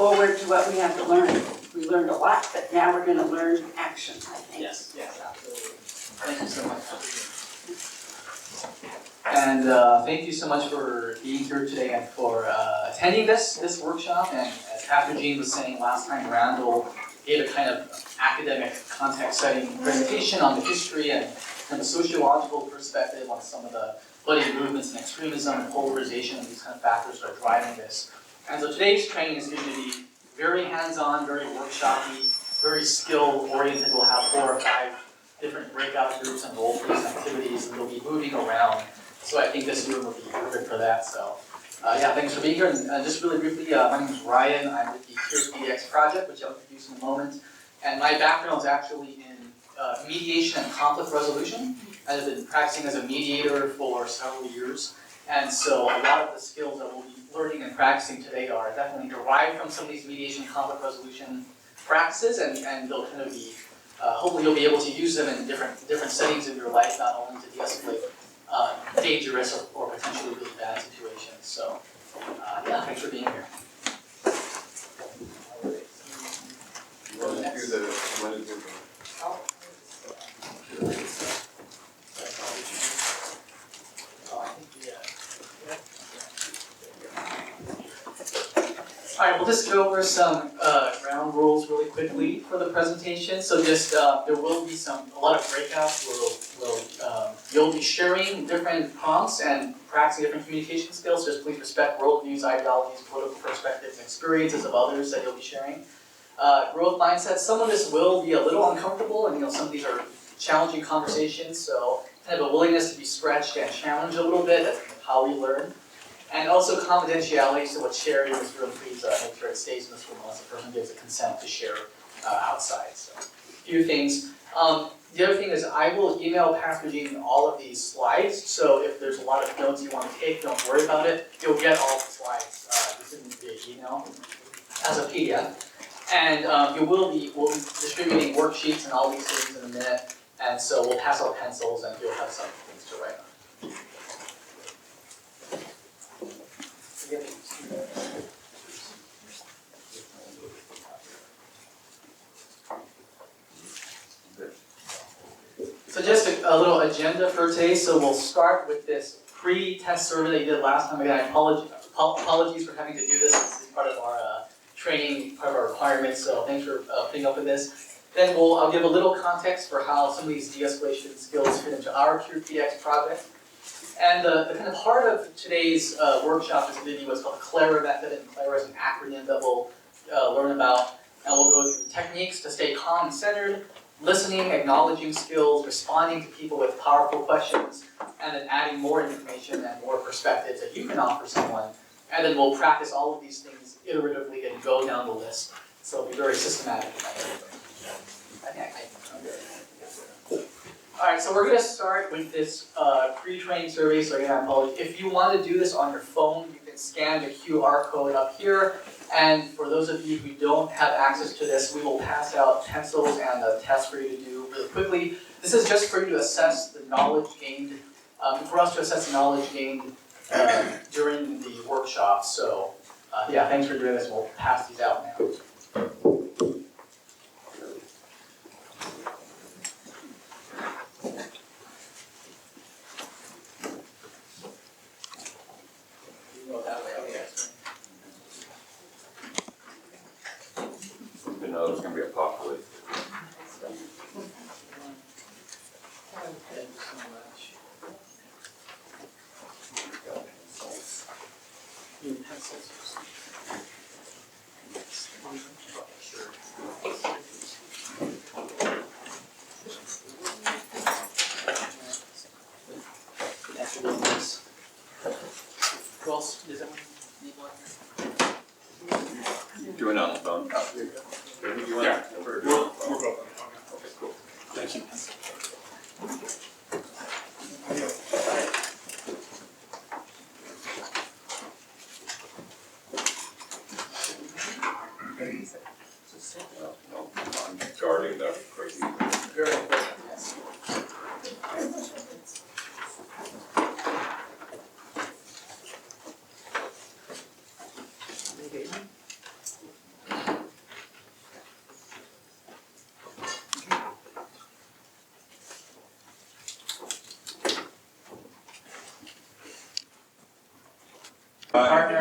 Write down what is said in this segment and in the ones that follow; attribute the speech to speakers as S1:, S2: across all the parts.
S1: forward to what we have to learn. We learned a lot, but now we're going to learn action, I think.
S2: Yes, absolutely. Thank you so much. And thank you so much for being here today and for attending this workshop. And as Pastor Jean was saying last time, Randall gave a kind of academic context-setting presentation on the history and from a sociological perspective on some of the bloody movements and extremism and polarization and these kind of factors that are driving this. And so today's training is going to be very hands-on, very workshop-y, very skill-oriented. We'll have 4 or 5 different breakout groups and role-plays activities, and we'll be moving around. So I think this room will be perfect for that. So yeah, thanks for being here. And just really briefly, my name is Ryan. I'm with the PDX project, which I'll introduce in a moment. And my background is actually in mediation and conflict resolution. I've been practicing as a mediator for several years. And so a lot of the skills that we'll be learning and practicing today are definitely derived from some of these mediation and conflict resolution practices, and they'll kind of be, hopefully you'll be able to use them in different settings of your life, not only to de-escalate dangerous or potentially really bad situations. So yeah, thanks for being here. All right, we'll just go over some ground rules really quickly for the presentation. So just there will be a lot of breakouts where you'll be sharing different prompts and practicing different communication skills. Just please respect worldviews, ideologies, political perspectives, and experiences of others that you'll be sharing. Growth mindset. Some of this will be a little uncomfortable, and some of these are challenging conversations. So kind of a willingness to be stretched and challenged a little bit. That's kind of how we learn. And also confidentiality, so what's shared in this room, please make sure it stays in this room unless the person gives a consent to share outside. So a few things. The other thing is I will email Pastor Jean all of these slides, so if there's a lot of notes you want to take, don't worry about it. You'll get all the slides just via email as a PDF. And we'll be distributing worksheets and all these things in a minute, and so we'll pass out pencils and you'll have some things to write on. So just a little agenda for today. So we'll start with this pre-test survey that you did last time. Again, apologies for having to do this. It's part of our training, part of our requirements. So thanks for putting up with this. Then I'll give a little context for how some of these de-escalation skills fit into our PDX project. And the kind of heart of today's workshop is going to be what's called the CLARA method, and CLARA is an acronym that we'll learn about. And we'll go through techniques to stay calm and centered, listening, acknowledging skills, responding to people with powerful questions, and then adding more information and more perspectives that you can offer someone. And then we'll practice all of these things iteratively and go down the list. So it'll be very systematic. All right, so we're going to start with this pre-training survey. So again, I apologize. If you want to do this on your phone, you can scan the QR code up here. And for those of you who don't have access to this, we will pass out pencils and a test for you to do really quickly. This is just for you to assess the knowledge gained, for us to assess the knowledge gained during the workshop. So yeah, thanks for doing this. We'll pass these out now.
S3: know there's going to be a pop quiz.
S2: Who else? Does anyone need one?
S3: Doing it on the phone.
S2: Oh, here you go.
S3: You want
S4: Yeah, we're both.
S3: Okay, cool.
S4: Thank you.
S3: No, I'm guarding the crazy.
S2: Very important, yes.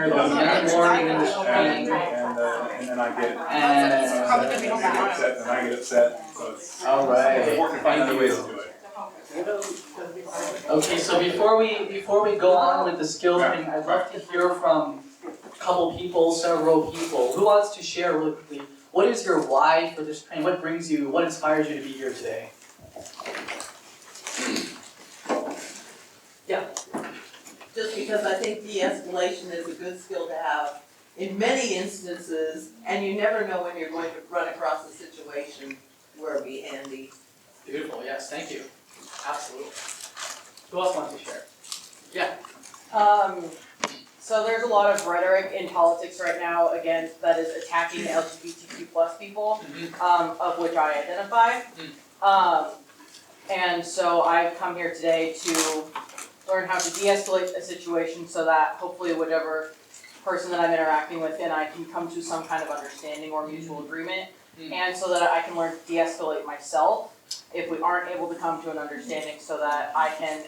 S2: Or the end of the morning in the training.
S4: And then I get,
S2: And
S5: Probably gonna be home by
S4: upset, and I get upset, so it's.
S2: all right.
S4: Working to find other ways to do it.
S2: Okay, so before we go on with the skills thing, I'd love to hear from a couple people, several people. Who wants to share really quickly? What is your why for this training? What brings you? What inspires you to be here today?
S6: Just because I think de-escalation is a good skill to have in many instances, and you never know when you're going to run across a situation where it'd be handy.
S2: Beautiful. Yes, thank you. Absolutely. Who else wants to share? Yeah.
S5: So there's a lot of rhetoric in politics right now, again, that is attacking LGBTQ plus people, of which I identify. And so I've come here today to learn how to de-escalate a situation so that hopefully whatever person that I'm interacting with and I can come to some kind of understanding or mutual agreement, and so that I can learn to de-escalate myself if we aren't able to come to an understanding, so that I can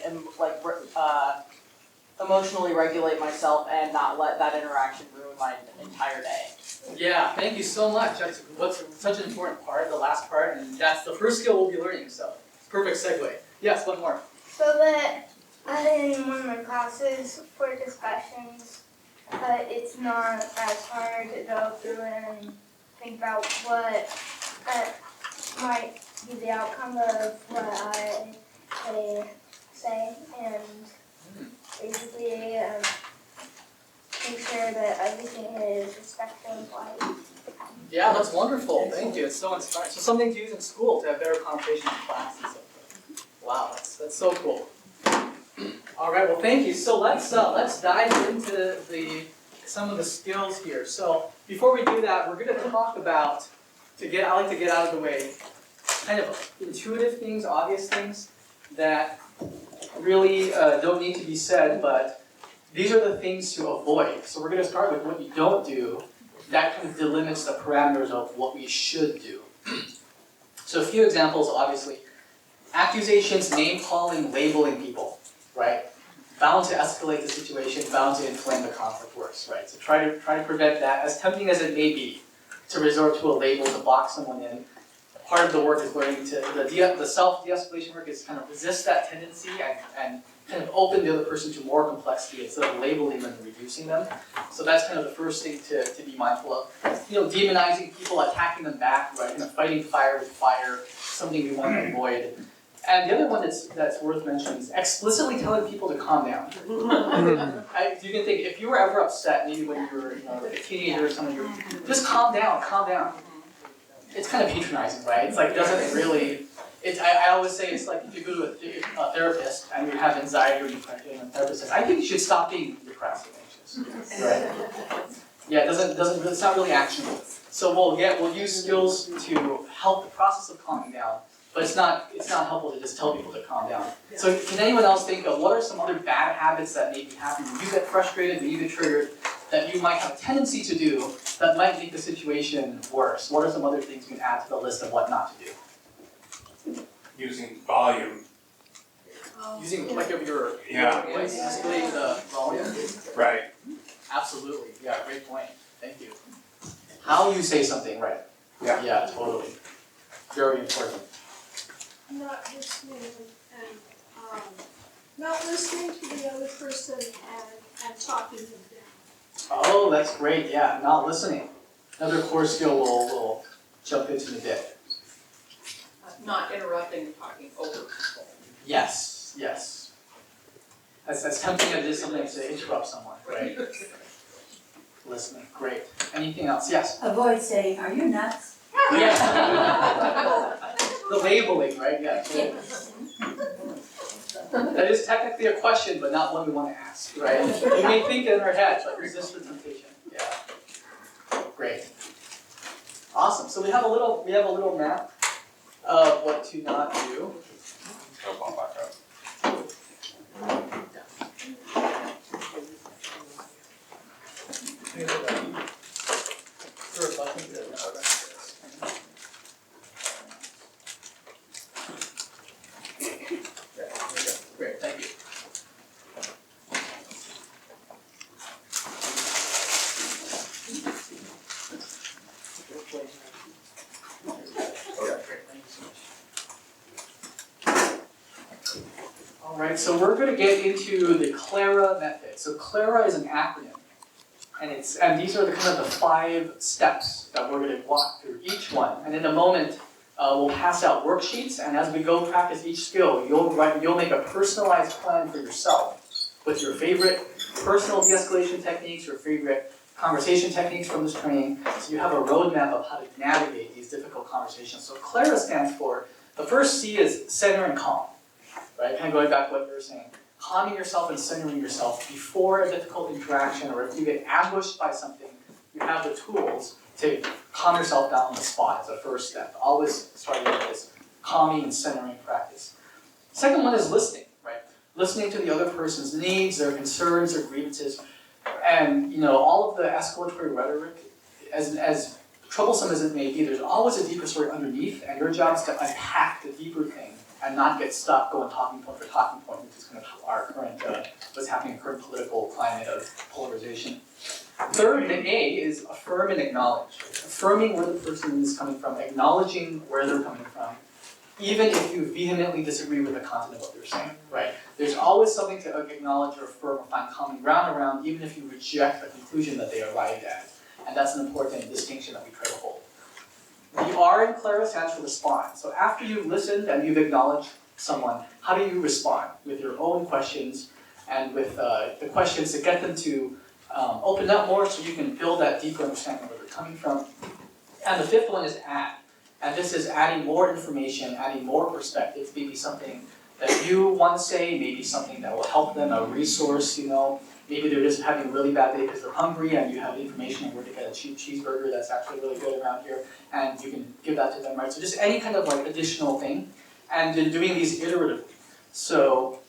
S5: emotionally regulate myself and not let that interaction ruin my entire day.
S2: Yeah, thank you so much. That's such an important part, the last part, and that's the first skill we'll be learning, so perfect segue. Yes, one more.
S7: So that in one of my classes for discussions, it's not as hard to go through and think about what might be the outcome of what I say, and basically make sure that everything is respectful and polite.
S2: Yeah, that's wonderful. Thank you. It's so inspiring. So something to use in school to have better conversations in class and so forth. Wow, that's so cool. All right. Well, thank you. So let's dive into some of the skills here. So before we do that, we're going to talk about I like to get out of the way kind of intuitive things, obvious things that really don't need to be said, but these are the things to avoid. So we're going to start with what you don't do. That kind of delimits the parameters of what we should do. So a few examples, obviously. Accusations, name-calling, labeling people, right? Bound to escalate the situation, bound to inflame the conflict worse, right? So try to prevent that, as tempting as it may be, to resort to a label to box someone in. Part of the work is learning to, the self-de-escalation work is kind of resist that tendency and kind of open the other person to more complexity instead of labeling them and reducing them. So that's kind of the first thing to be mindful of. You know, demonizing people, attacking them back, right? Kind of fighting fire with fire, something we want to avoid. And the other one that's worth mentioning is explicitly telling people to calm down. You can think, if you were ever upset, maybe when you were a teenager or something, just calm down, calm down. It's kind of patronizing, right? It's like, it doesn't really, I always say it's like if you go to a therapist and you have anxiety or depression, and the therapist says, I think you should stop being depressed and anxious, right? Yeah, it's not really actionable. So we'll use skills to help the process of calming down, but it's not helpful to just tell people to calm down. So can anyone else think of what are some other bad habits that may be happening when you get frustrated, when you get triggered, that you might have a tendency to do that might make the situation worse? What are some other things you can add to the list of what not to do?
S4: Using volume.
S2: Using like of your voice, escalating the volume?
S4: Right.
S2: Absolutely, yeah, great point, thank you. How you say something, right? Yeah, totally. Very important.
S8: Not listening and not listening to the other person and talking them down.
S2: Oh, that's great, yeah, not listening. Another core skill we'll jump into in a bit.
S6: Not interrupting and talking over people.
S2: Yes. As tempting as it is sometimes to interrupt someone, right? Listening, great. Anything else? Yes?
S9: Avoid saying, are you nuts?
S2: Yeah. The labeling, right? Yeah. Totally. That is technically a question, but not one we want to ask, right? We may think in our heads, like, resist the temptation. Yeah. Great. Awesome. So we have a little map of what to not do.
S3: Go pop back up.
S2: Great, thank you. All right, so we're going to get into the CLARA method. So CLARA is an acronym, and these are the kind of the 5 steps that we're going to walk through each one. And in a moment, we'll pass out worksheets, and as we go practice each skill, you'll make a personalized plan for yourself with your favorite personal de-escalation techniques, your favorite conversation techniques from this training, so you have a roadmap of how to navigate these difficult conversations. So CLARA stands for, the first C is center and calm, right? Kind of going back to what you were saying. Calming yourself and centering yourself before a difficult interaction, or if you get ambushed by something, you have the tools to calm yourself down on the spot as a first step. Always starting with this calming and centering practice. Second one is listening, right? Listening to the other person's needs, their concerns, their grievances, and all of the escalatory rhetoric, as troublesome as it may be, there's always a deeper story underneath, and your job is to unpack the deeper thing and not get stuck going talking point for talking point, which is kind of our current, what's happening in current political climate of polarization. Third, the A is affirm and acknowledge. Affirming where the person is coming from, acknowledging where they're coming from, even if you vehemently disagree with the content of what they're saying, right? There's always something to acknowledge or affirm or find common ground around, even if you reject the conclusion that they arrived at. And that's an important distinction that we try to hold. The R in CLARA stands for respond. So after you've listened and you've acknowledged someone, how do you respond? With your own questions and with the questions to get them to open up more so you can build that deeper understanding of where they're coming from. And the fifth one is add. And this is adding more information, adding more perspective, maybe something that you want to say, maybe something that will help them, a resource, maybe they're just having a really bad day because they're hungry and you have information on where to get a cheap cheeseburger that's actually really good around here, and you can give that to them, right? So just any kind of additional thing, and then doing these iteratively. So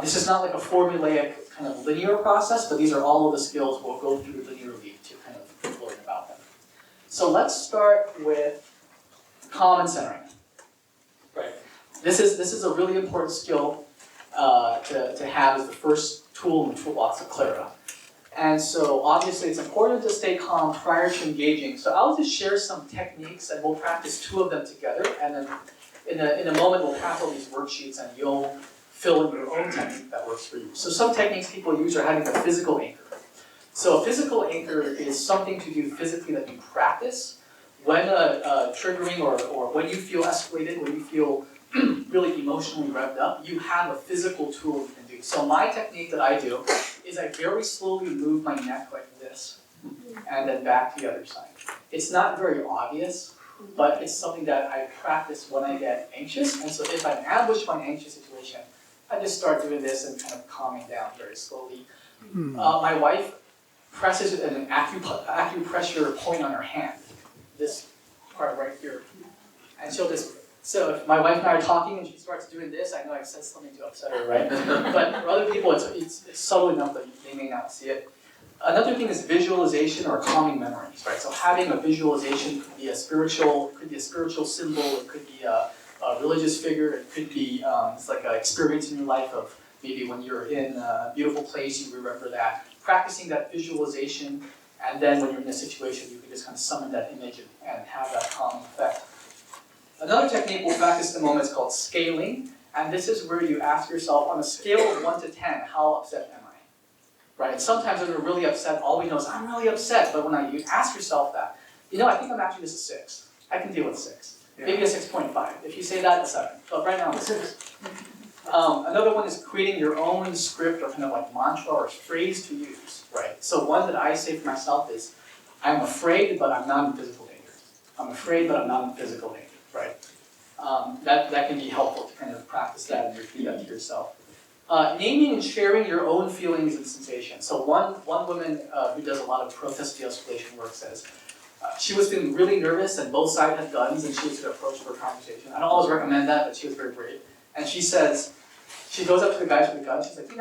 S2: this is not like a formulaic kind of linear process, but these are all of the skills we'll go through linearly to kind of learn about them. So let's start with common centering. Right. This is a really important skill to have as the first tool in the toolbox of CLARA. And so obviously it's important to stay calm prior to engaging. So I'll just share some techniques and we'll practice 2 of them together, and then in a moment we'll pass all these worksheets and you'll fill in your own technique that works for you. So some techniques people use are having a physical anchor. So a physical anchor is something to do physically that you practice when triggering or when you feel escalated, when you feel really emotionally revved up, you have a physical tool you can do. So my technique that I do is I very slowly move my neck like this, and then back to the other side. It's not very obvious, but it's something that I practice when I get anxious, and so if I'm ambushed by an anxious situation, I just start doing this and kind of calming down very slowly. My wife presses an acupressure point on her hand, this part right here, and she'll just. So if my wife and I are talking and she starts doing this, I know I've said something to upset her, right? But for other people, it's subtle enough that they may not see it. Another thing is visualization or calming memories, right? So having a visualization could be a spiritual symbol, it could be a religious figure, it could be it's like an experience in your life of maybe when you're in a beautiful place, you remember that. Practicing that visualization, and then when you're in a situation, you can just kind of summon that image and have that calming effect. Another technique we'll practice in a moment is called scaling, and this is where you ask yourself, on a scale of 1 to 10, how upset am I? Right? And sometimes when we're really upset, all we know is, I'm really upset, but when you ask yourself that, I think I'm actually just a 6. I can deal with 6. Yeah. Maybe a 6.5. If you say that, a 7. But right now, I'm a 6. Another one is creating your own script or kind of like mantra or phrase to use, right? So one that I say for myself is, I'm afraid, but I'm not in physical danger. I'm afraid, but I'm not in physical danger. Right, that can be helpful to kind of practice that and repeat that to yourself. Naming and sharing your own feelings and sensations. So one woman who does a lot of protest de-escalation work says she was feeling really nervous and both sides had guns and she was going to approach for a conversation. I don't always recommend that, but she was very brave. And she says, she goes up to the guys with the gun, she's like,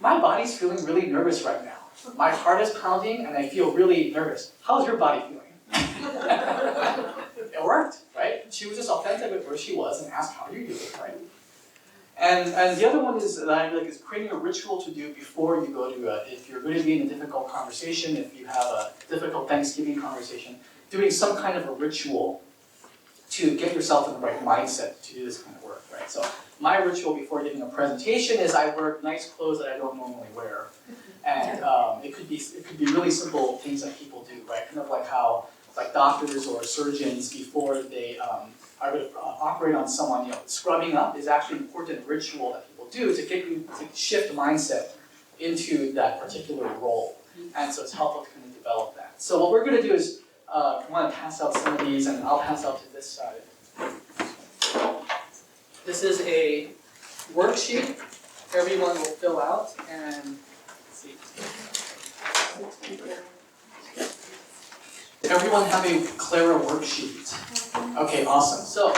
S2: my body's feeling really nervous right now. My heart is pounding and I feel really nervous. How's your body feeling? It worked, right? She was just authentic with where she was and asked, how do you do it, right? And the other one is that I like is creating a ritual to do before you go to, if you're going to be in a difficult conversation, if you have a difficult Thanksgiving conversation, doing some kind of a ritual to get yourself in the right mindset to do this kind of work, right? So my ritual before giving a presentation is I wear nice clothes that I don't normally wear. And it could be really simple things that people do, right? Kind of like how like doctors or surgeons before they are going to operate on someone, you know, scrubbing up is actually an important ritual that people do to get you to shift mindset into that particular role. And so it's helpful to kind of develop that. So what we're going to do is I want to pass out some of these, and I'll pass out to this side. This is a worksheet everyone will fill out, and let's see. Everyone have a Clara worksheet. Okay, awesome. So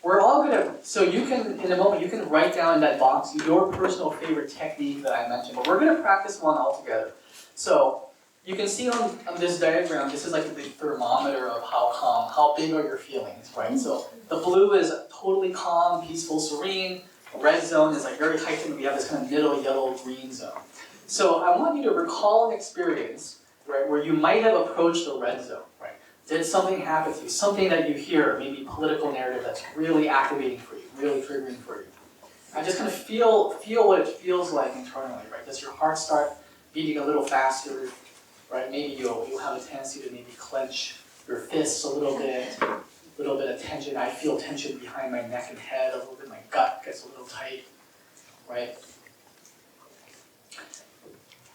S2: we're all gonna, so you can, in a moment, you can write down in that box your personal favorite technique that I mentioned, but we're gonna practice one all together. So you can see on this diagram, this is like the thermometer of how calm, how big are your feelings, right? So the blue is totally calm, peaceful, serene. Red zone is like very heightened. We have this kind of middle yellow-green zone. So I want you to recall an experience, right, where you might have approached the red zone, right? Did something happen to you? Something that you hear, maybe political narrative that's really activating for you, really triggering for you. And just kind of feel what it feels like internally, right? Does your heart start beating a little faster, right? Maybe you'll have a tendency to maybe clench your fists a little bit of tension. I feel tension behind my neck and head, a little bit, my gut gets a little tight, right?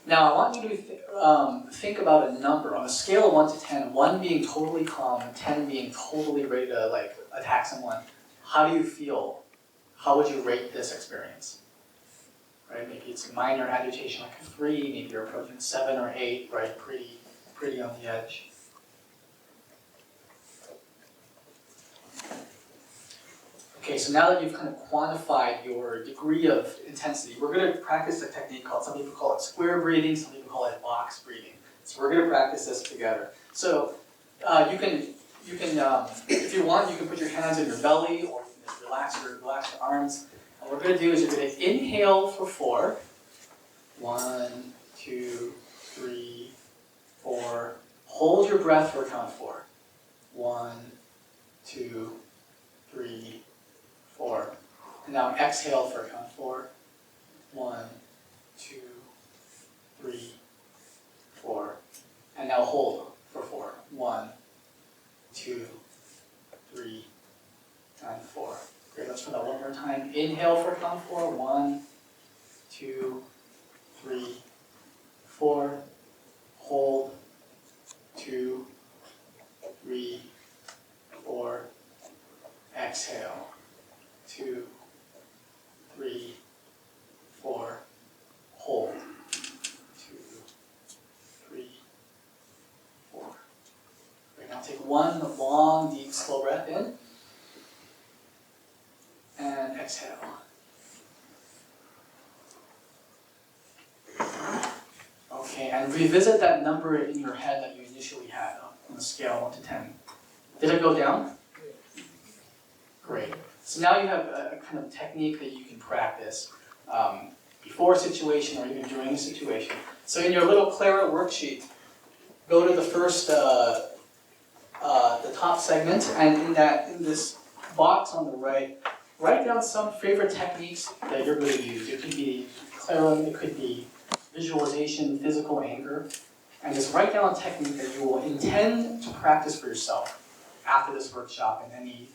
S2: Now I want you to think about a number on a scale of 1 to 10, 1 being totally calm and 10 being totally ready to like attack someone. How do you feel? How would you rate this experience? Right? Maybe it's a minor agitation like a 3, maybe you're approaching 7 or 8, right? Pretty on the edge. Okay, so now that you've kind of quantified your degree of intensity, we're going to practice a technique called, some people call it square breathing, some people call it box breathing. So we're going to practice this together. So you can, if you want, you can put your hands in your belly, or you can just relax your arms. And what we're going to do is you're going to inhale for 4. 1, 2, 3, 4. Hold your breath for a count of 4. 1, 2, 3, 4. And now exhale for a count of 4. 1, 2, 3, 4. And now hold for 4. 1, 2, 3, and 4. Great, let's try that one more time. Inhale for a count of 4. 1, 2, 3, 4. Hold. 2, 3, 4. Exhale. 2, 3, 4. Hold. 2, 3, 4. Great. Now take one long, deep, slow breath in. And exhale. Okay, and revisit that number in your head that you initially had on a scale of 1 to 10. Did it go down? Great. So now you have a kind of technique that you can practice before a situation or even during a situation. So in your little Clara worksheet, go to the first, the top segment, and in this box on the right, write down some favorite techniques that you're going to use. It could be Clara, it could be visualization, physical anchor, and just write down a technique that you will intend to practice for yourself after this workshop in any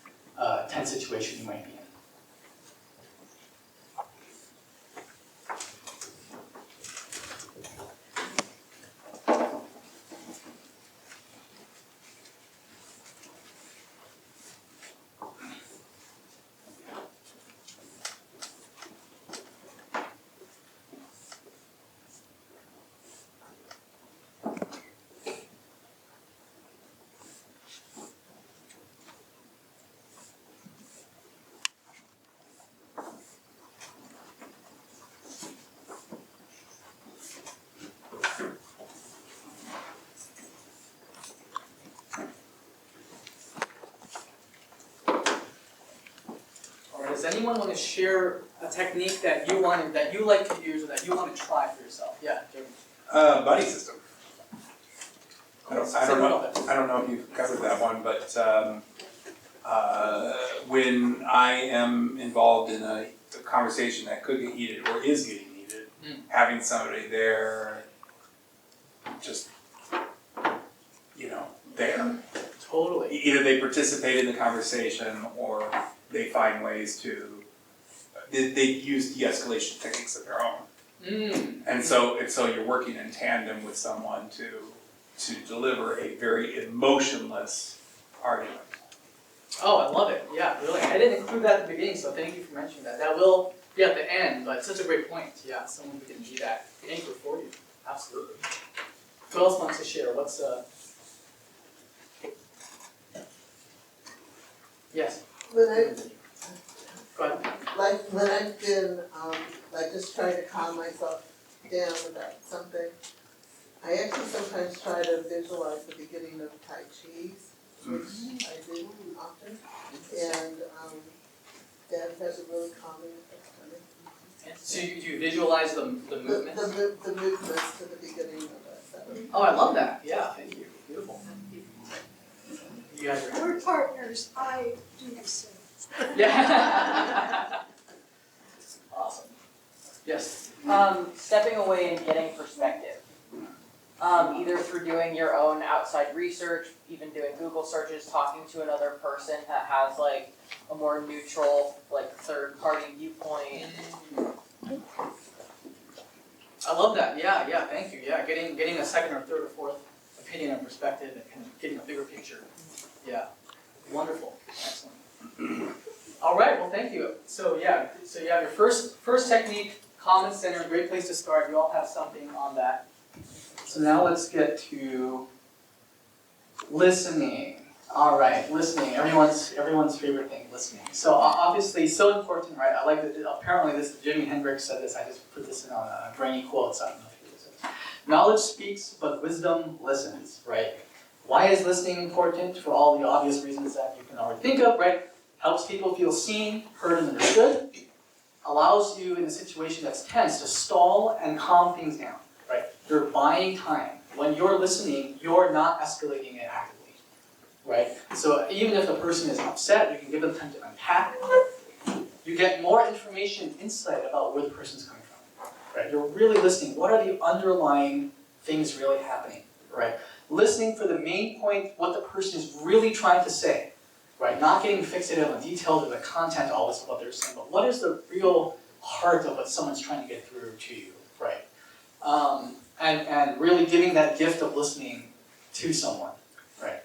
S2: tense situation you might be in. Does anyone want to share a technique that you like to use or that you want to try for yourself? Yeah, Jim.
S4: Buddy system. I don't know if you've covered that one, but when I am involved in a conversation that could get heated or is getting heated, having somebody there, just, there.
S2: Totally.
S4: Either they participate in the conversation or they find ways to, they use de-escalation techniques of their own. And so you're working in tandem with someone to deliver a very emotionless argument.
S2: Oh, I love it. Yeah, really. I didn't include that at the beginning, so thank you for mentioning that. That will be at the end, but it's such a great point. Yeah, someone who can be that anchor for you. Absolutely. Who else wants to share? What's Yes.
S10: When I,
S2: Go ahead.
S10: like, when I've been, like, just trying to calm myself down about something, I actually sometimes try to visualize the beginning of Tai Chi, which I do often, and, that has a really calming effect on me.
S2: So you visualize the movement?
S10: The movements to the beginning of it, so.
S2: Oh, I love that. Yeah, thank you. Beautiful. You guys are
S8: We're partners, I do the same.
S2: Yeah. Awesome. Yes.
S5: Stepping away and getting perspective. Either through doing your own outside research, even doing Google searches, talking to another person that has like a more neutral, like third-party viewpoint.
S2: I love that. Yeah, thank you. Yeah, getting a second or third or fourth opinion and perspective and kind of getting a bigger picture. Yeah. Wonderful. Excellent. All right, well thank you. So you have your first technique, common center, great place to start. You all have something on that. So now let's get to listening. All right, listening. Everyone's favorite thing, listening. So obviously, so important, right? I like that. Apparently, this Jimi Hendrix said this. I just put this in on a brainy quote. So I don't know if you listen. Knowledge speaks, but wisdom listens, right? Why is listening important? For all the obvious reasons that you can already think of, right? Helps people feel seen, heard, and understood. Allows you in a situation that's tense to stall and calm things down, right? You're buying time. When you're listening, you're not escalating it actively, right? So even if the person is upset, you can give them time to unpack. You get more information, insight about where the person's coming from, right? You're really listening. What are the underlying things really happening, right? Listening for the main point, what the person is really trying to say, right? Not getting fixated on the details or the content always of what they're saying, but what is the real heart of what someone's trying to get through to you, right? And really giving that gift of listening to someone, right?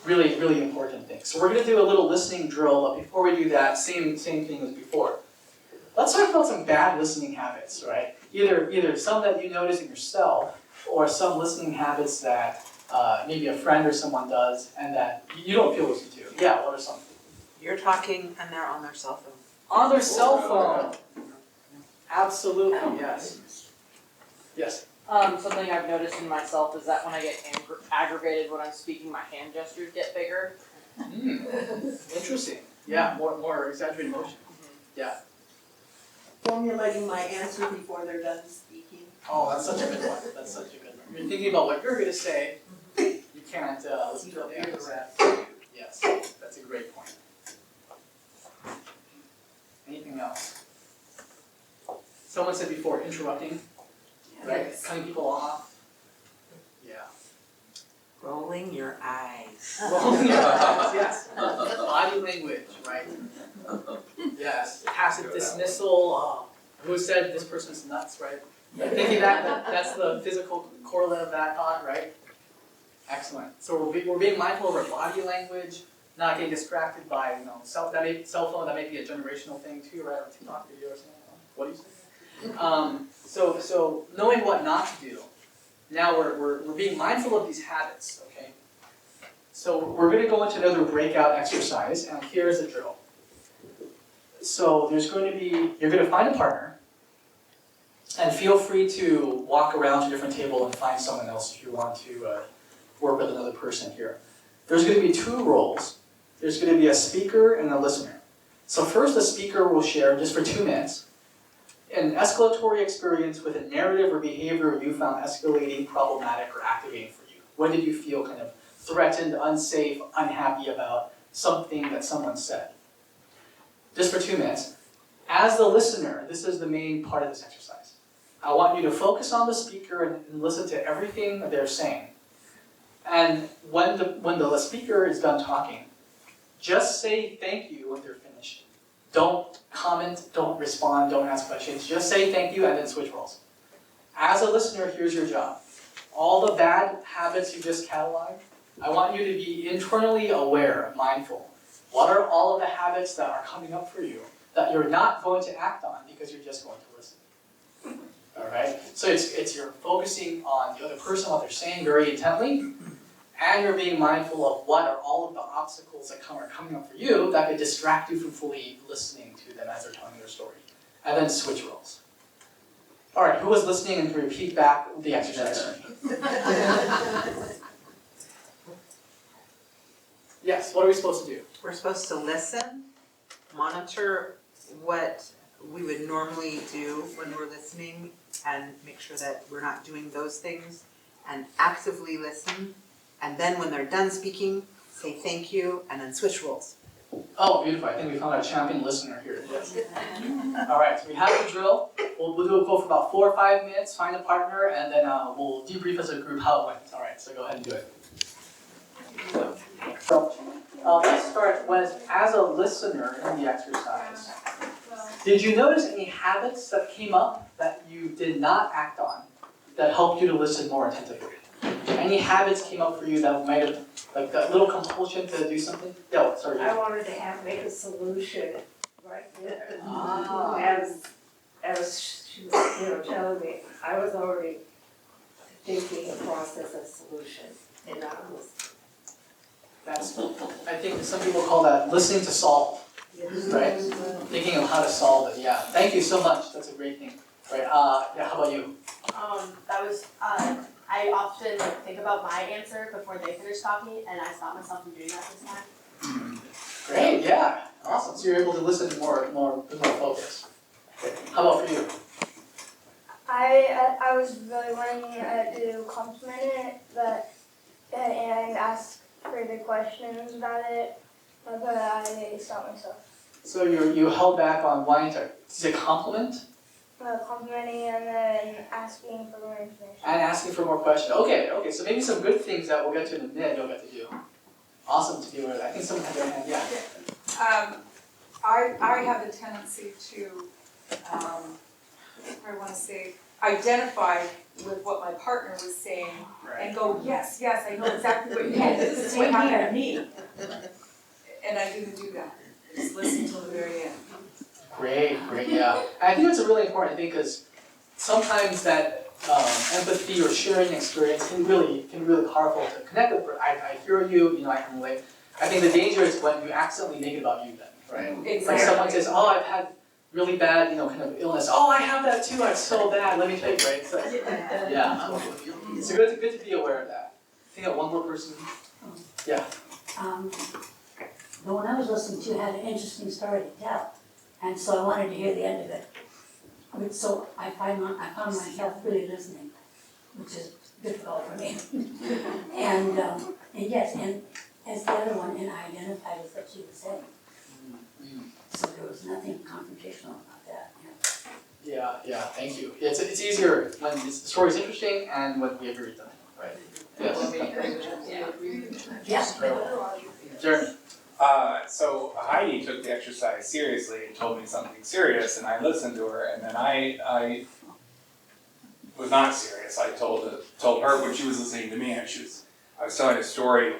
S2: Really, really important thing. So we're going to do a little listening drill, but before we do that, same thing as before. Let's talk about some bad listening habits, right? Either some that you notice in yourself, or some listening habits that maybe a friend or someone does, and that you don't feel listened to. Yeah, what are some?
S11: You're talking and they're on their cell phone.
S2: On their cell phone. Absolutely, yes. Yes.
S5: Something I've noticed in myself is that when I get aggravated when I'm speaking, my hand gestures get bigger.
S2: Interesting. Yeah, more exaggerated emotion. Yeah.
S6: Formulating my answer before they're done speaking.
S2: Oh, that's such a good one. That's such a good one. You're thinking about what you're going to say. You can't listen to the others that. Yes, that's a great point. Anything else? Someone said before, interrupting, right? Cutting people off. Yeah.
S11: Rolling your eyes.
S2: Rolling your eyes, yes. Body language, right? Yes. Passive dismissal. Who said this person's nuts, right? Thinking that's the physical correlate of that thought, right? Excellent. So we're being mindful of our body language, not getting distracted by cell phone. That may be a generational thing too, right? Or TikTok video or something. What do you say? So knowing what not to do. Now we're being mindful of these habits. Okay. So we're going to go into another breakout exercise, and here's the drill. So you're going to find a partner. And feel free to walk around to a different table and find someone else if you want to work with another person here. There's going to be two roles. There's going to be a speaker and a listener. So first the speaker will share, just for 2 minutes, an escalatory experience with a narrative or behavior you found escalating, problematic, or activating for you. What did you feel kind of threatened, unsafe, unhappy about? something that someone said. Just for 2 minutes. As the listener, this is the main part of this exercise. I want you to focus on the speaker and listen to everything that they're saying. And when the speaker is done talking, just say thank you when they're finished. Don't comment, don't respond, don't ask questions. Just say thank you and then switch roles. As a listener, here's your job. All the bad habits you just cataloged, I want you to be internally aware, mindful. What are all of the habits that are coming up for you that you're not going to act on because you're just going to listen? All right? So it's you're focusing on the other person, what they're saying very intently, and you're being mindful of what are all of the obstacles that are coming up for you that could distract you from fully listening to them as they're telling their story. And then switch roles. All right, who was listening and can repeat back the exercise for me? Yes, what are we supposed to do?
S11: We're supposed to listen, monitor what we would normally do when we're listening, and make sure that we're not doing those things, and actively listen. And then when they're done speaking, say thank you, and then switch roles.
S2: Oh, beautiful. I think we found our champion listener here. Yes. All right, so we have the drill. We'll go for about 4 or 5 minutes, find a partner, and then we'll debrief as a group how it went. All right, so go ahead and do it. So let's start with, as a listener in the exercise, did you notice any habits that came up that you did not act on that helped you to listen more attentively? Any habits came up for you that might have, like that little compulsion to do something? Yeah, sorry.
S12: I wanted to make a solution right there.
S2: Ah.
S12: As she was, telling me, I was already thinking a process of solution, and I was.
S2: That's, I think some people call that listening to solve, right? Thinking of how to solve it, yeah. Thank you so much, that's a great thing. Right, yeah, how about you?
S13: I often think about my answer before they finish talking, and I stop myself from doing that this time.
S2: Great, yeah, awesome. So you're able to listen with more focus. Okay. How about for you?
S7: I was really wanting to compliment it, and ask further questions about it, but I stopped myself.
S2: So you held back on wanting to, is it compliment?
S7: Complimenting and then asking for more information.
S2: And asking for more questions. Okay, so maybe some good things that we'll get to in a minute you'll get to do. Awesome to be aware of that. I think someone had their hand, yeah.
S14: I have the tendency to, I want to say, identify with what my partner was saying and go, yes, I know exactly what you mean. This is what happened to me. And I didn't do that. Just listen till the very end. Great,
S2: yeah. I think that's a really important thing because sometimes that empathy or sharing experience can really powerful to connect with. I hear you, I can relate. I think the danger is when you accidentally make it about you then, right?
S14: Exactly.
S2: Like someone says, oh, I've had really bad, kind of illness. Oh, I have that too, I'm so bad, let me tell you, right? So, yeah. So good to be aware of that. I think that one more person. Yeah.
S9: The one I was listening to had an interesting story to tell, and so I wanted to hear the end of it. So I found myself really listening, which is difficult for me. and yes, and as the other one, and I identified with what she was saying. So there was nothing confrontational about that.
S2: Yeah, thank you. It's easier when the story's interesting and when we agree with them, right? Yes. Jeremy.
S4: So Heidi took the exercise seriously and told me something serious, and I listened to her, and then I was not serious. I told her when she was listening to me, and I was telling a story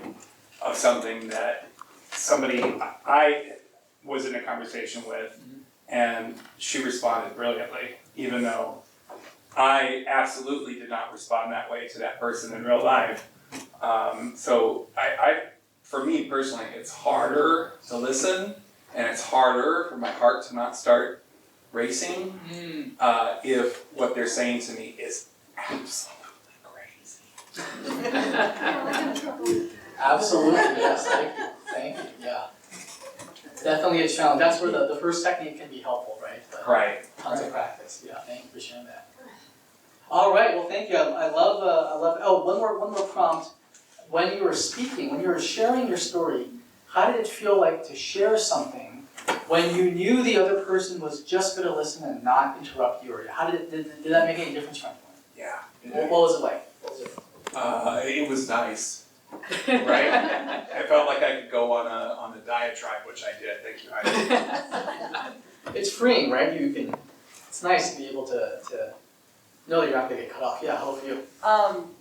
S4: of something that somebody I was in a conversation with, and she responded brilliantly, even though I absolutely did not respond that way to that person in real life. So for me personally, it's harder to listen, and it's harder for my heart to not start racing if what they're saying to me is absolutely crazy.
S2: Absolutely, yes, thank you, yeah. Definitely a challenge. That's where the first technique can be helpful, right? But tons of practice, yeah, thank you for sharing that. All right, well thank you, I love, oh, one more prompt. When you were speaking, when you were sharing your story, how did it feel like to share something when you knew the other person was just gonna listen and not interrupt you? Or how did that make any difference from you?
S4: Yeah.
S2: What was it like?
S4: It was nice, right? I felt like I could go on a diatribe, which I did. Thank you, Heidi.
S2: It's freeing, right? It's nice to be able to know that you're not gonna get cut off. Yeah, how about you?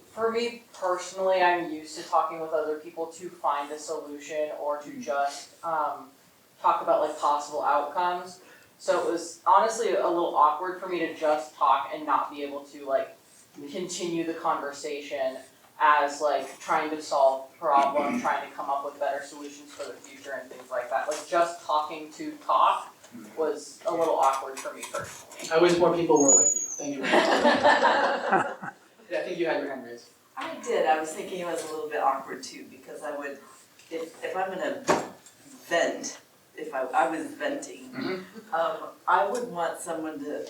S5: For me personally, I'm used to talking with other people to find a solution or to just talk about like possible outcomes. So it was honestly a little awkward for me to just talk and not be able to like continue the conversation as like trying to solve problems, trying to come up with better solutions for the future and things like that. Like just talking to talk was a little awkward for me personally.
S2: I wish more people were like you. Thank you very much. Yeah, I think you had your hand raised.
S15: I did. I was thinking it was a little bit awkward too, because I would, if I'm gonna vent, if I was venting, I would want someone to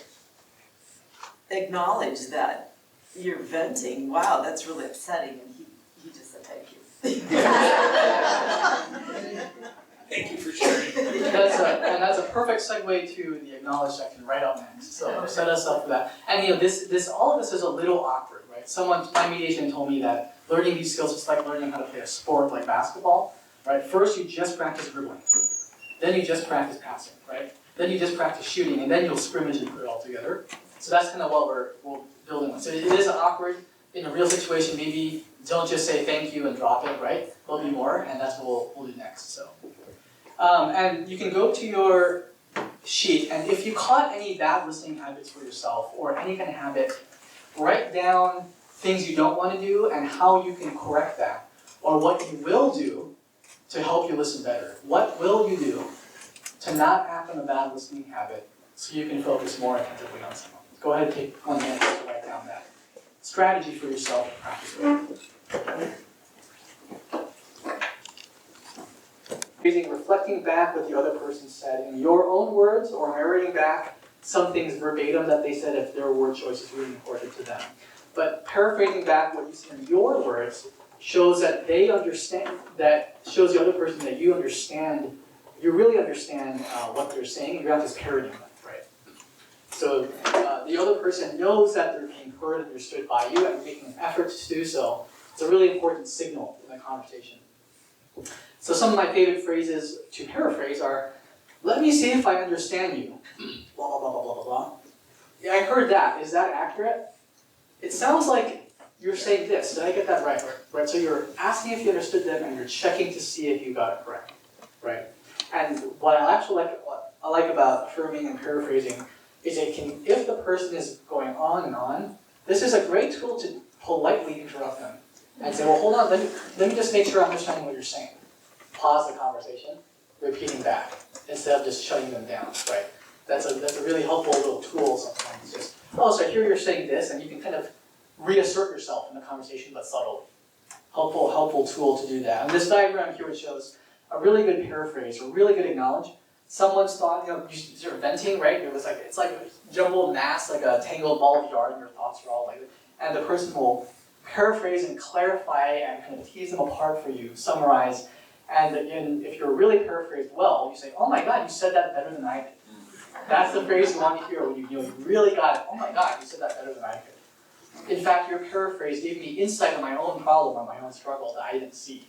S15: acknowledge that you're venting. Wow, that's really upsetting, and he just said thank you.
S4: Thank you for sharing.
S2: That's a perfect segue to the acknowledge section right up next. So set us up for that. And you know, all of this is a little awkward, right? My mediation told me that learning these skills is like learning how to play a sport like basketball, right? First you just practice dribbling, then you just practice passing, right? Then you just practice shooting, and then you'll scrimmage and put it all together. So that's kind of what we're building on. So it is awkward in a real situation. Maybe don't just say thank you and drop it, right? There'll be more, and that's what we'll do next. So. And you can go to your sheet, and if you caught any bad listening habits for yourself or any kind of habit, write down things you don't want to do and how you can correct that, or what you will do to help you listen better. What will you do to not act on a bad listening habit so you can focus more attentively on someone? Go ahead and take 1 minute to write down that strategy for yourself to practice it. Reflecting back what the other person said in your own words, or narrating back some things verbatim that they said if their word choice is really important to them. But paraphrasing back what you said in your words shows that they understand, that shows the other person that you understand, you really understand what they're saying, and you're not just parroting them, right? So the other person knows that they're being heard and understood by you, and you're making an effort to do so. It's a really important signal in the conversation. So some of my favorite phrases to paraphrase are, let me see if I understand you, blah, blah, blah, blah, blah, blah, blah. Yeah, I heard that. Is that accurate? It sounds like you're saying this. Did I get that right? Right. So you're asking if you understood them, and you're checking to see if you got it correct, right? And what I like about affirming and paraphrasing is if the person is going on and on, this is a great tool to politely interrupt them and say, well, hold on, let me just make sure I'm understanding what you're saying. Pause the conversation, repeating back, instead of just shutting them down, right? That's a really helpful little tool sometimes. Just, oh, so I hear you're saying this, and you can kind of reassert yourself in the conversation, but subtly. Helpful tool to do that. And this diagram here shows a really good paraphrase, or really good acknowledge. Someone's thought, you're venting, right? It's like a jumbled mass, like a tangled ball of yarn, your thoughts are all like, and the person will paraphrase and clarify and kind of tease them apart for you, summarize. And if you're really paraphrased well, you say, oh my God, you said that better than I did. That's the phrase you want to hear when you really got it. Oh my God, you said that better than I could. In fact, your paraphrase gave me insight on my own problem, on my own struggle that I didn't see.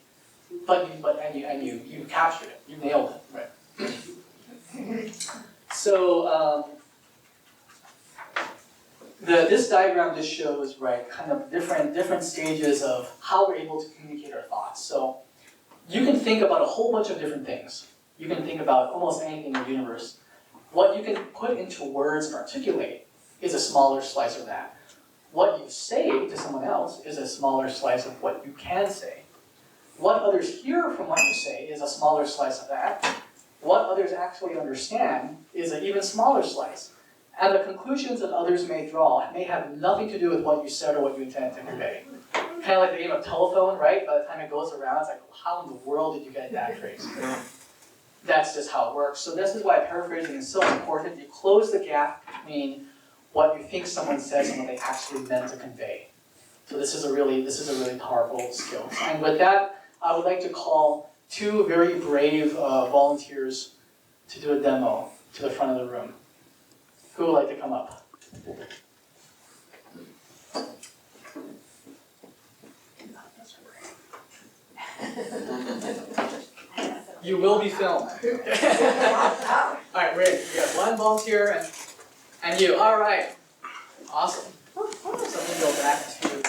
S2: But you captured it. You nailed it, right? So this diagram just shows, right, kind of different stages of how we're able to communicate our thoughts. So you can think about a whole bunch of different things. You can think about almost anything in the universe. What you can put into words and articulate is a smaller slice of that. What you say to someone else is a smaller slice of what you can say. What others hear from what you say is a smaller slice of that. What others actually understand is an even smaller slice. And the conclusions that others may draw may have nothing to do with what you said or what you intended to convey. Kind of like the game of telephone, right? By the time it goes around, it's like, how in the world did you get that phrase? That's just how it works. So this is why paraphrasing is so important. You close the gap between what you think someone says and what they actually meant to convey. So this is a really powerful skill. And with that, I would like to call 2 very brave volunteers to do a demo to the front of the room. Who would like to come up? You will be filmed. Alright, Ray, you got 1 volunteer and you. Alright. Awesome. So let me go back to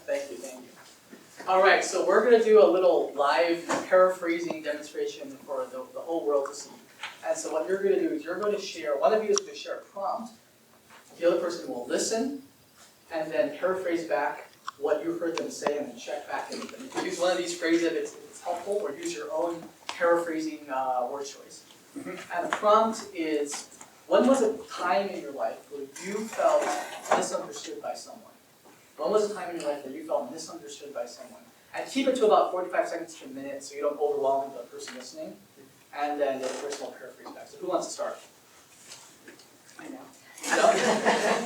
S2: Thank you. Alright, so we're going to do a little live paraphrasing demonstration for the whole world to see. And so what you're going to do is you're going to share, one of you is going to share a prompt, the other person will listen, and then paraphrase back what you heard them say and then check back in with them. Use one of these phrases if it's helpful, or use your own paraphrasing word choice. And the prompt is, when was a time in your life where you felt misunderstood by someone? When was a time in your life where you felt misunderstood by someone? And keep it to about 45 seconds to a minute so you don't overwhelm the person listening. And then the other person will paraphrase back. So who wants to start? I know.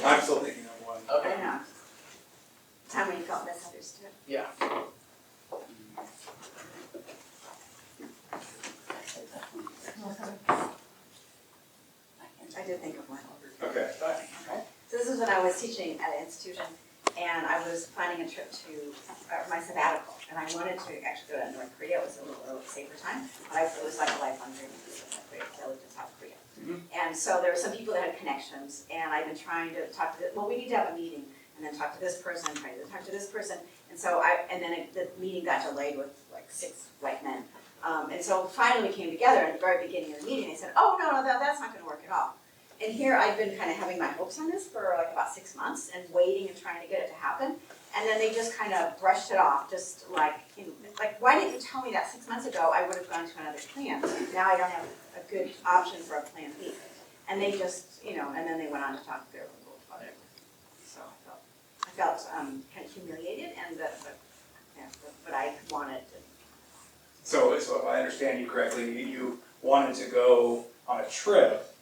S4: I'm still thinking of one.
S2: Okay.
S13: I know. Time when you felt misunderstood.
S2: Yeah.
S13: I did think of one.
S4: Okay.
S13: So this is when I was teaching at an institution, and I was planning a trip to my sabbatical, and I wanted to actually go to North Korea. It was a little safer time, but it was like a lifelong dream to go to North Korea, because I lived in South Korea. And so there were some people that had connections, and I've been trying to talk to we need to have a meeting, and then talk to this person, trying to talk to this person, and so the meeting got delayed with like 6 white men. And so finally we came together at the very beginning of the meeting. They said, oh, no, that's not going to work at all. And here I've been kind of having my hopes on this for like about 6 months and waiting and trying to get it to happen. And then they just kind of brushed it off, just like, like, why didn't you tell me that 6 months ago? I would have gone to another plan. Now I don't have a good option for a plan B. And they just, and then they went on to talk to their local father. So I felt kind of humiliated, and but I wanted to.
S4: So if I understand you correctly, you wanted to go on a trip,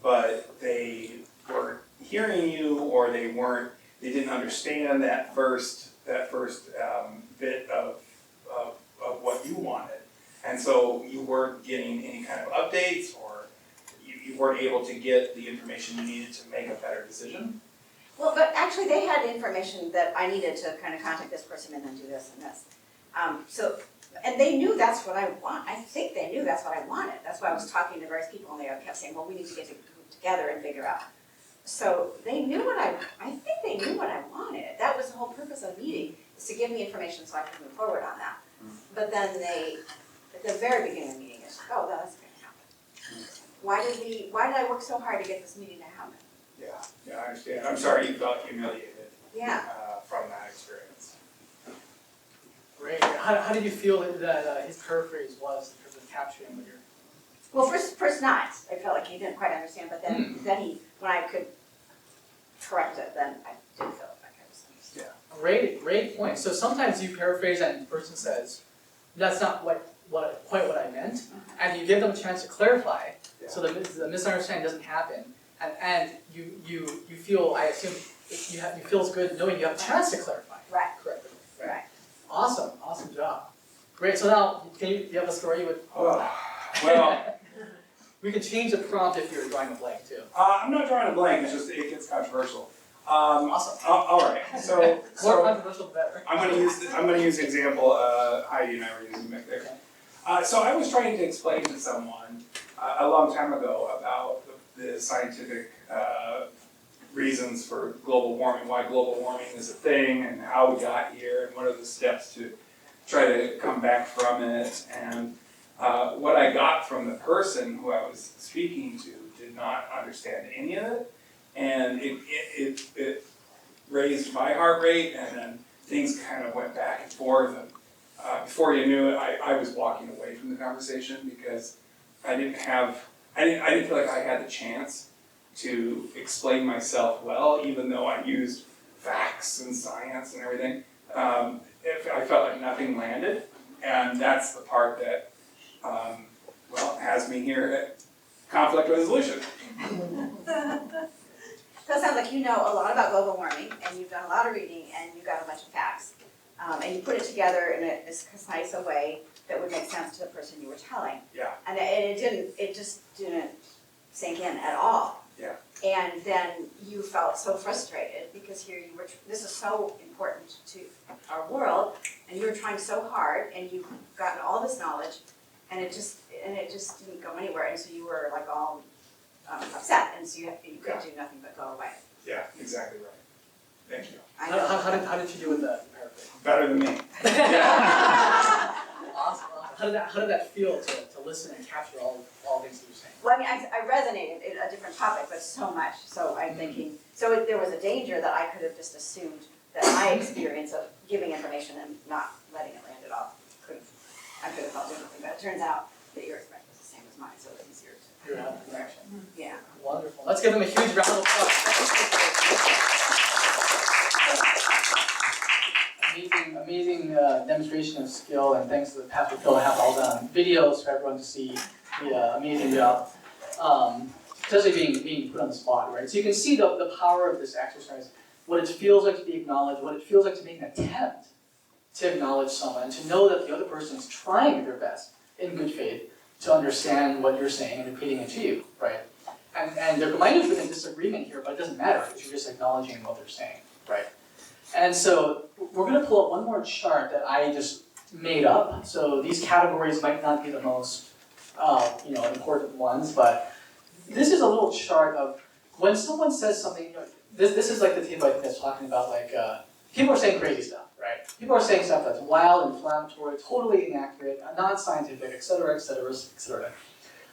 S4: but they weren't hearing you, or they didn't understand that first bit of what you wanted. And so you weren't getting any kind of updates, or you weren't able to get the information you needed to make a better decision?
S13: Well, but actually they had information that I needed to kind of contact this person and then do this and this. And they knew that's what I want. I think they knew that's what I wanted. That's why I was talking to various people, and they kept saying, well, we need to get together and figure out. So they knew I think they knew what I wanted. That was the whole purpose of the meeting, is to give me information so I could move forward on that. But then they, at the very beginning of the meeting, it's like, oh, that's going to happen. Why did I work so hard to get this meeting to happen?
S4: Yeah, I understand. I'm sorry you felt humiliated from that experience.
S2: Great. How did you feel that his paraphrase was in terms of capturing what you're...
S13: Well, first not. I felt like he didn't quite understand, but then when I could correct it, then I did feel like I was understood.
S2: Yeah. Great point. So sometimes you paraphrase and the person says, that's not quite what I meant, and you give them a chance to clarify, so the misunderstanding doesn't happen, and you feel, I assume, you feel good knowing you have a chance to clarify.
S13: Right.
S2: Correctly.
S13: Right.
S2: Awesome job. Great. So now, do you have a story you would?
S4: Well,
S2: we can change the prompt if you're drawing a blank too.
S4: I'm not drawing a blank. It's just it gets controversial.
S2: Awesome.
S4: All right. So
S2: more controversial, the better.
S4: I'm going to use the example Heidi and I were using back there. So I was trying to explain to someone a long time ago about the scientific reasons for global warming, why global warming is a thing, and how we got here, and what are the steps to try to come back from it. And what I got from the person who I was speaking to did not understand any of it, and it raised my heart rate, and then things kind of went back and forth. And before you knew it, I was walking away from the conversation because I didn't feel like I had the chance to explain myself well, even though I used facts and science and everything. I felt like nothing landed, and that's the part that has me here at conflict resolution.
S13: So it sounds like you know a lot about global warming, and you've done a lot of reading, and you got a bunch of facts. And you put it together in a concise a way that would make sense to the person you were telling.
S4: Yeah.
S13: And it just didn't sink in at all.
S4: Yeah.
S13: And then you felt so frustrated because here you were, this is so important to our world, and you were trying so hard, and you've gotten all this knowledge, and it just didn't go anywhere, and so you were like all upset, and so you could do nothing but go away.
S4: Yeah, exactly right. Thank you.
S13: I know.
S2: How did you do with that paraphrase?
S4: Better than me.
S2: Awesome. How did that feel to listen and capture all things that you're saying?
S13: Well, I mean, I resonated in a different topic, but so much, so I'm thinking, so there was a danger that I could have just assumed that my experience of giving information and not letting it land at all, I could have felt differently, but it turns out that your experience was the same as mine, so it's easier to.
S2: You're having a connection.
S13: Yeah.
S2: Wonderful. Let's give them a huge round of applause. Amazing demonstration of skill, and thanks to Pastor Phil to have all the videos for everyone to see the amazing job. Especially being put on the spot, right? So you can see the power of this exercise, what it feels like to be acknowledged, what it feels like to make an attempt to acknowledge someone, to know that the other person is trying their best in good faith to understand what you're saying and repeating it to you, right? And there might have been a disagreement here, but it doesn't matter because you're just acknowledging what they're saying, right? And so we're going to pull up one more chart that I just made up. So these categories might not be the most important ones, but this is a little chart of when someone says something. This is like the table I think that's talking about, like people are saying crazy stuff, right? People are saying stuff that's wild, inflammatory, totally inaccurate, non-scientific, et cetera, et cetera, et cetera.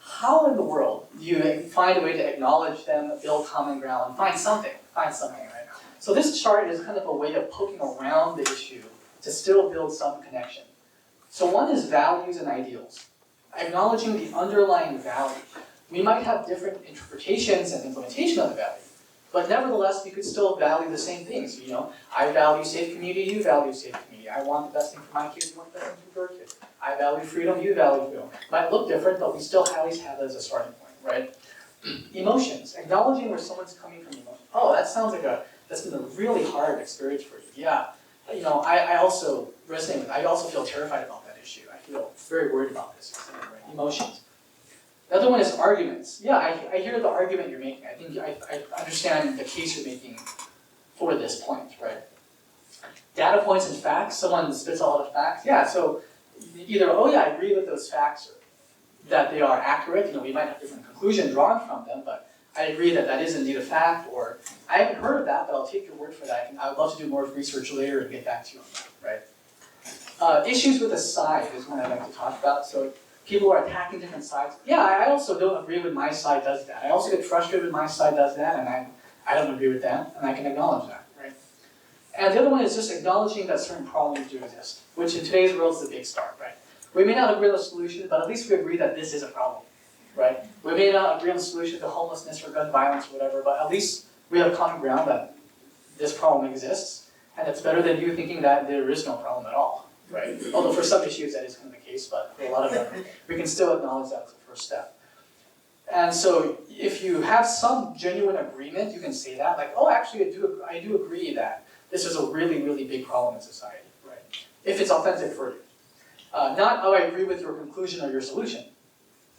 S2: How in the world do you find a way to acknowledge them, build common ground, find something, right? So this chart is kind of a way of poking around the issue to still build some connection. So one is values and ideals. Acknowledging the underlying value. We might have different interpretations and implementation of the value, but nevertheless, we could still value the same things. You know, I value safe community, you value safe community. I want the best thing for my kids, you want the best thing for your kids. I value freedom, you value freedom. Might look different, but we still always have it as a starting point, right? Emotions. Acknowledging where someone's coming from emotion. Oh, that sounds like that's been a really hard experience for you. Yeah. You know, I also resonate with, I also feel terrified about that issue. I feel very worried about this, etc. Right? Emotions. The other one is arguments. Yeah, I hear the argument you're making. I think I understand the case you're making for this point, right? Data points and facts. Someone spits a lot of facts. Yeah, so either, oh yeah, I agree with those facts, that they are accurate. You know, we might have different conclusions drawn from them, but I agree that that is indeed a fact, or I haven't heard of that, but I'll take your word for that. And I would love to do more research later and get back to you on that, right? Issues with a side is one I'd like to talk about. So people are attacking different sides. Yeah, I also don't agree with my side does that. I also get frustrated when my side does that, and I don't agree with that, and I can acknowledge that, right? And the other one is just acknowledging that certain problems do exist, which in today's world is a big start, right? We may not agree on the solution, but at least we agree that this is a problem, right? We may not agree on the solution to homelessness or gun violence or whatever, but at least we have common ground that this problem exists, and it's better than you thinking that there is no problem at all, right? Although for some issues that is kind of the case, but for a lot of them, we can still acknowledge that as a first step. And so if you have some genuine agreement, you can say that, like, oh, actually I do agree that this is a really, really big problem in society, right? If it's authentic for you. Not, oh, I agree with your conclusion or your solution,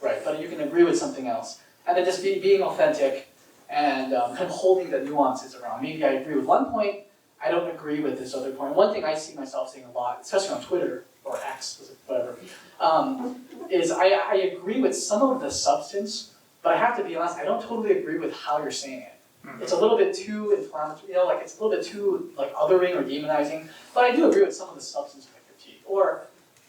S2: right? But you can agree with something else. And then just being authentic and kind of holding the nuances around. Maybe I agree with one point, I don't agree with this other point. One thing I see myself saying a lot, especially on Twitter, or X, whatever, is I agree with some of the substance, but I have to be honest, I don't totally agree with how you're saying it. It's a little bit too inflammatory, you know, like it's a little bit too like othering or demonizing, but I do agree with some of the substance of the critique. Or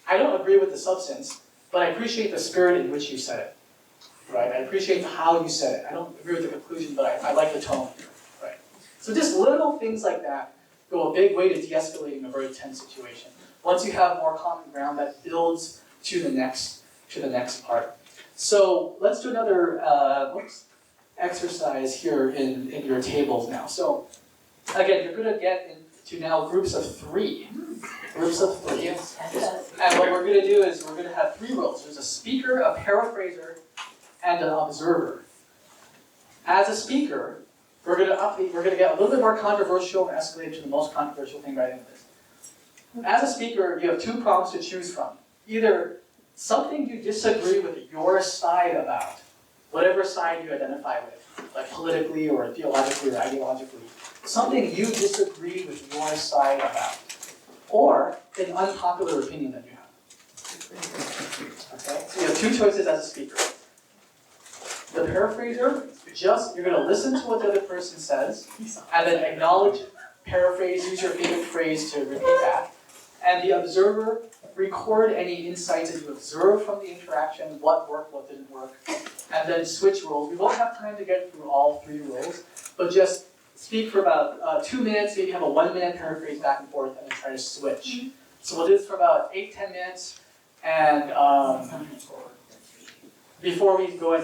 S2: I don't agree with the substance, but I appreciate the spirit in which you said it, right? I appreciate how you said it. I don't agree with the conclusion, but I like the tone, right? So just little things like that go a big way to de-escalating a very tense situation. Once you have more common ground, that builds to the next part. So let's do another exercise here in your tables now. So again, you're going to get into now groups of three. Groups of three. And what we're going to do is we're going to have three roles. There's a speaker, a paraphraser, and an observer. As a speaker, we're gonna get a little bit more controversial and escalate to the most controversial thing right into this. As a speaker, you have two problems to choose from. Either something you disagree with your side about, whatever side you identify with, like politically or theologically or ideologically, something you disagree with your side about, or an unpopular opinion that you have. Okay, so you have two choices as a speaker. The paraphraser, you're gonna listen to what the other person says, and then acknowledge, paraphrase, use your favorite phrase to repeat that. And the observer, record any insights that you observed from the interaction, what worked, what didn't work, and then switch roles. We won't have time to get through all three roles, but just speak for about 2 minutes, maybe have a 1 minute paraphrase back and forth, and then try to switch. So we'll do this for about 8-10 minutes, and before we go in,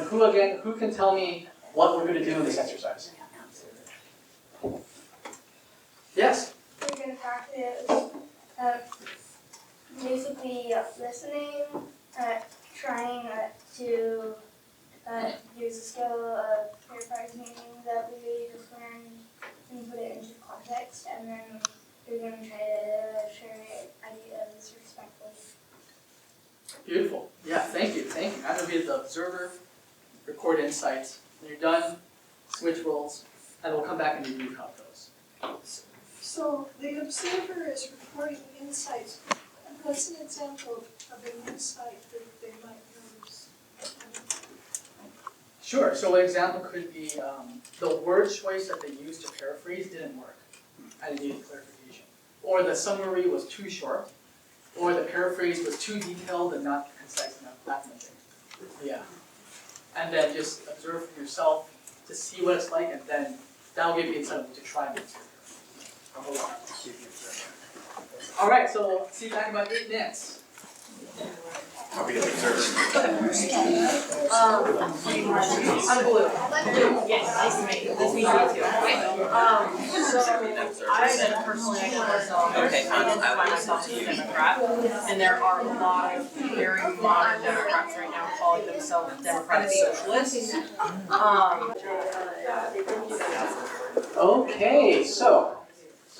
S2: who can tell me what we're gonna do in this exercise? Yes?
S7: We're going to practice basically listening, trying to use the skill of paraphrasing that we just learned and put it into context, and then we're going to try to share ideas respectfully.
S2: Beautiful. Yeah, thank you. I'm gonna be the observer, record insights. When you're done, switch roles, and we'll come back and review how it goes.
S8: So the observer is recording insights. What's an example of an insight that they might notice?
S2: Sure. So an example could be the word choice that they used to paraphrase didn't work. I needed clarification. Or the summary was too short. Or the paraphrase was too detailed and not concise enough, that kind of thing. Yeah. And then just observe for yourself to see what it's like, and then that'll give you insight to try and observe. All right, so we'll see you back in about 8 minutes.
S4: I'll be the observer.
S5: I'm Blue. Yes, nice to meet you. Nice to meet you too. So I personally identify myself as a Democrat, and there are a lot of very modern Democrats right now calling themselves Democratic Socialists.
S2: Okay, so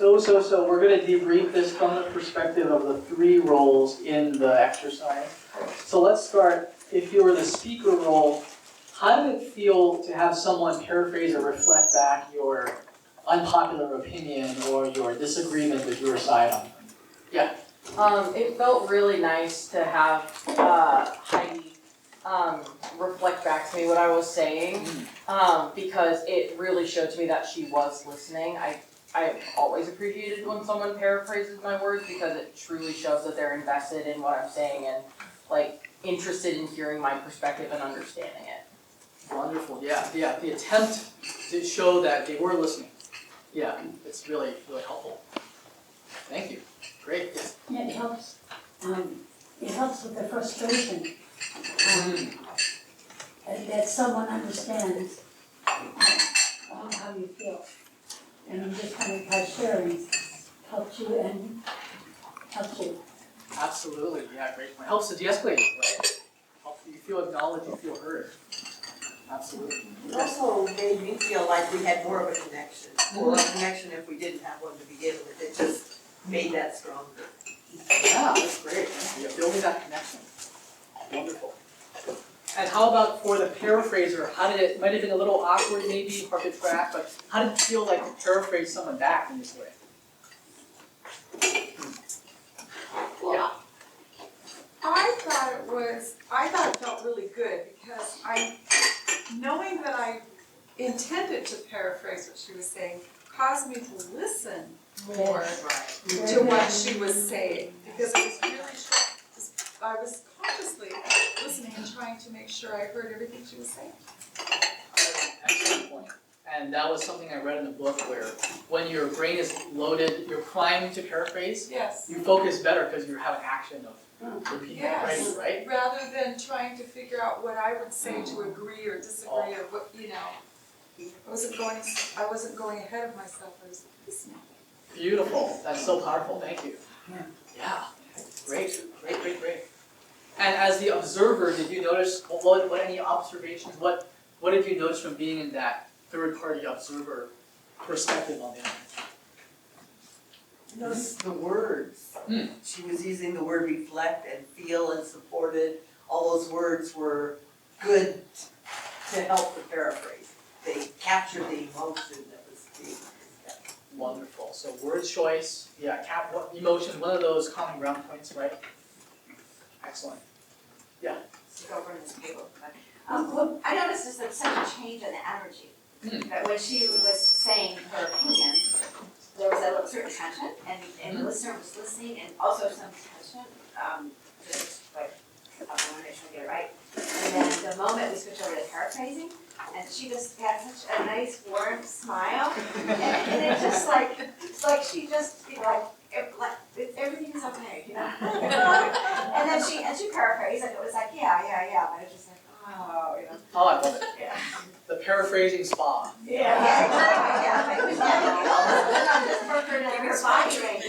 S2: we're going to debrief this from the perspective of the three roles in the exercise. So let's start, if you were the speaker role, how did it feel to have someone paraphrase or reflect back your unpopular opinion or your disagreement with your side on it? Yeah.
S5: It felt really nice to have Heidi reflect back to me what I was saying, because it really showed to me that she was listening. I always appreciated when someone paraphrases my words because it truly shows that they're invested in what I'm saying and like interested in hearing my perspective and understanding it.
S2: Wonderful, yeah. The attempt to show that they were listening. Yeah, it's really, really helpful. Thank you. Great. Yes.
S9: Yeah, it helps. It helps with the frustration. That someone understands how you feel. And you just kind of by sharing helps you and helps you.
S2: Absolutely, yeah, great point. Helps to de-escalate, right? Helps you feel acknowledged, you feel heard. Absolutely.
S6: It also made me feel like we had more of a connection, or a connection if we didn't have one to begin with. It just made that stronger.
S2: Yeah, that's great. You're building that connection. Wonderful. And how about for the paraphraser? How did it, might have been a little awkward maybe, hard to track, but how did it feel like to paraphrase someone back in this way?
S14: Well, I thought it felt really good because knowing that I intended to paraphrase what she was saying caused me to listen more to what she was saying, because I was really I was consciously listening and trying to make sure I heard everything she was saying.
S2: Excellent point. And that was something I read in the book where when your brain is loaded, you're primed to paraphrase,
S14: Yes.
S2: you focus better because you have an action of repeating it
S14: Yes.
S2: right?
S14: Rather than trying to figure out what I would say to agree or disagree or what, I wasn't going ahead of myself, I was listening.
S2: Beautiful. That's so powerful. Thank you. Yeah. Great. And as the observer, did you notice what any observations? What did you notice from being in that third-party observer perspective on the image.
S6: Notice the words.
S2: Mm.
S6: She was using the word reflect and feel and supported. All those words were good to help the paraphrase. They captured the emotion that was being discussed.
S2: Wonderful. So word choice, yeah, what emotion, one of those common ground points, right? Excellent.
S13: Go over this table. Well, I noticed there's like such a change in the energy. That when she was saying her opinion, there was a little certain tension, and the listener was listening, and also some tension. Just like, I want to make sure I get it right. And then the moment we switched over to paraphrasing, and she just had such a nice warm smile, and it just it's like she just everything is okay, you know. And then she paraphrased, and it was like yeah, but it was just like oh, you know.
S2: Oh, I love it.
S13: Yeah.
S2: The paraphrasing spa.
S13: Yeah, but it was not just her body language,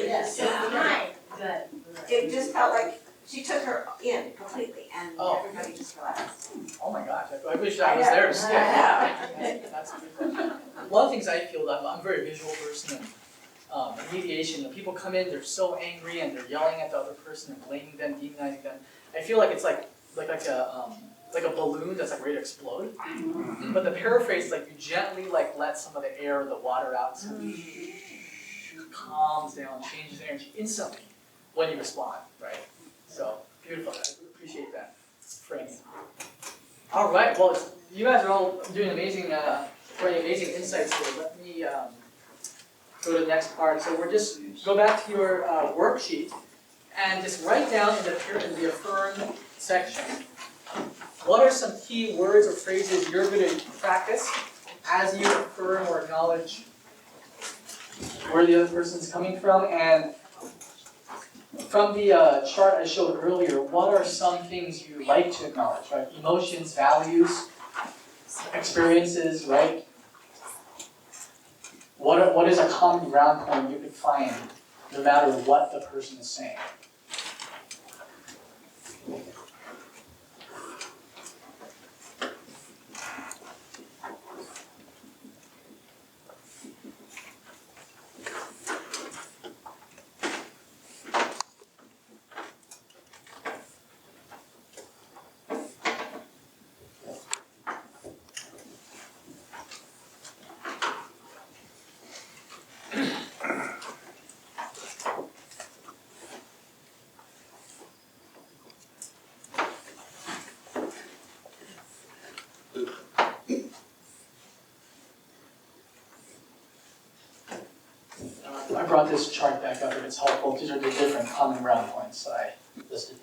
S12: Good.
S13: it just felt like she took her in completely, and everybody just relaxed.
S2: Oh my gosh, I wish I was there to see it. That's beautiful. One of the things I feel that I'm a very visual person, and in mediation, when people come in, they're so angry and they're yelling at the other person and blaming them, demonizing them. I feel like it's like a balloon that's like ready to explode. But the paraphrase is like you gently let some of the air or the water out, so it calms down, changes the energy instantly when you respond, right? So beautiful. I appreciate that framing. All right. Well, you guys are all doing amazing insights here. Let me go to the next part. So we're just go back to your worksheet and just write down in the affirm section. What are some key words or phrases you're going to practice as you affirm or acknowledge where the other person's coming from? And from the chart I showed earlier, what are some things you like to acknowledge, right? Emotions, values, experiences, right? What is a common ground point you could find no matter what the person is saying? I brought this chart back up if it's helpful. These are the different common ground points that I listed.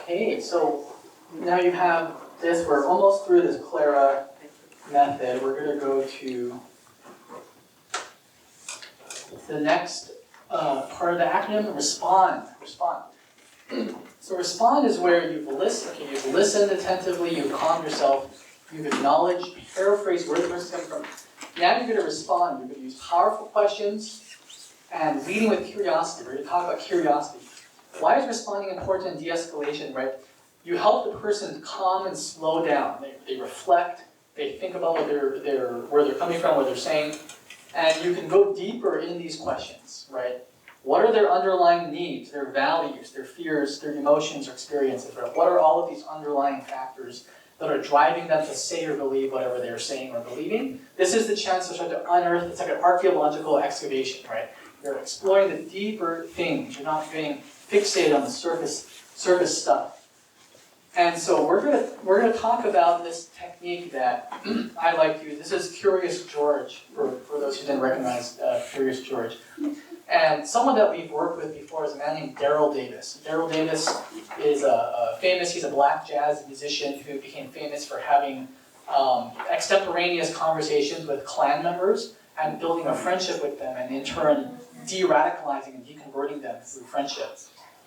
S2: Okay, so now you have this, we're almost through this Clara method. We're going to go to the next part of the acronym, respond. So respond is where you've listened attentively, you've calmed yourself, you've acknowledged, paraphrased where the person's coming from. Now you're going to respond. You're going to use powerful questions and leading with curiosity. We're going to talk about curiosity. Why is responding important in de-escalation, right? You help the person calm and slow down. They reflect, they think about where they're coming from, what they're saying, and you can go deeper in these questions, right? What are their underlying needs, their values, their fears, their emotions or experiences, right? What are all of these underlying factors that are driving them to say or believe whatever they're saying or believing? This is the chance to try to unearth, it's like an archaeological excavation, right? You're exploring the deeper things. You're not being fixated on the surface stuff. And so we're gonna talk about this technique that I like to use. This is Curious George, for those who didn't recognize Curious George. And someone that we've worked with before is a man named Daryl Davis. Daryl Davis is he's a black jazz musician who became famous for having extemporaneous conversations with clan members and building a friendship with them, and in turn de-radicalizing and deconverting them through friendship.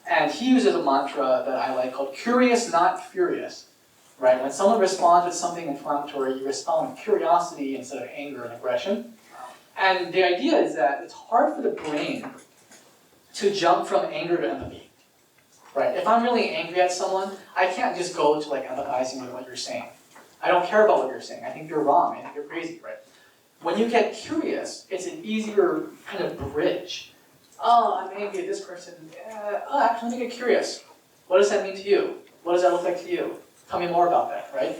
S2: And he uses a mantra that I like called curious, not furious. Right? When someone responds with something inflammatory, you respond with curiosity instead of anger and aggression. And the idea is that it's hard for the brain to jump from anger to empathy. Right? If I'm really angry at someone, I can't just go to like empathizing with what you're saying. I don't care about what you're saying. I think you're wrong. I think you're crazy, right? When you get curious, it's an easier kind of bridge. Oh, I'm angry at this person. Actually, let me get curious. What does that mean to you? What does that look like to you? Tell me more about that, right?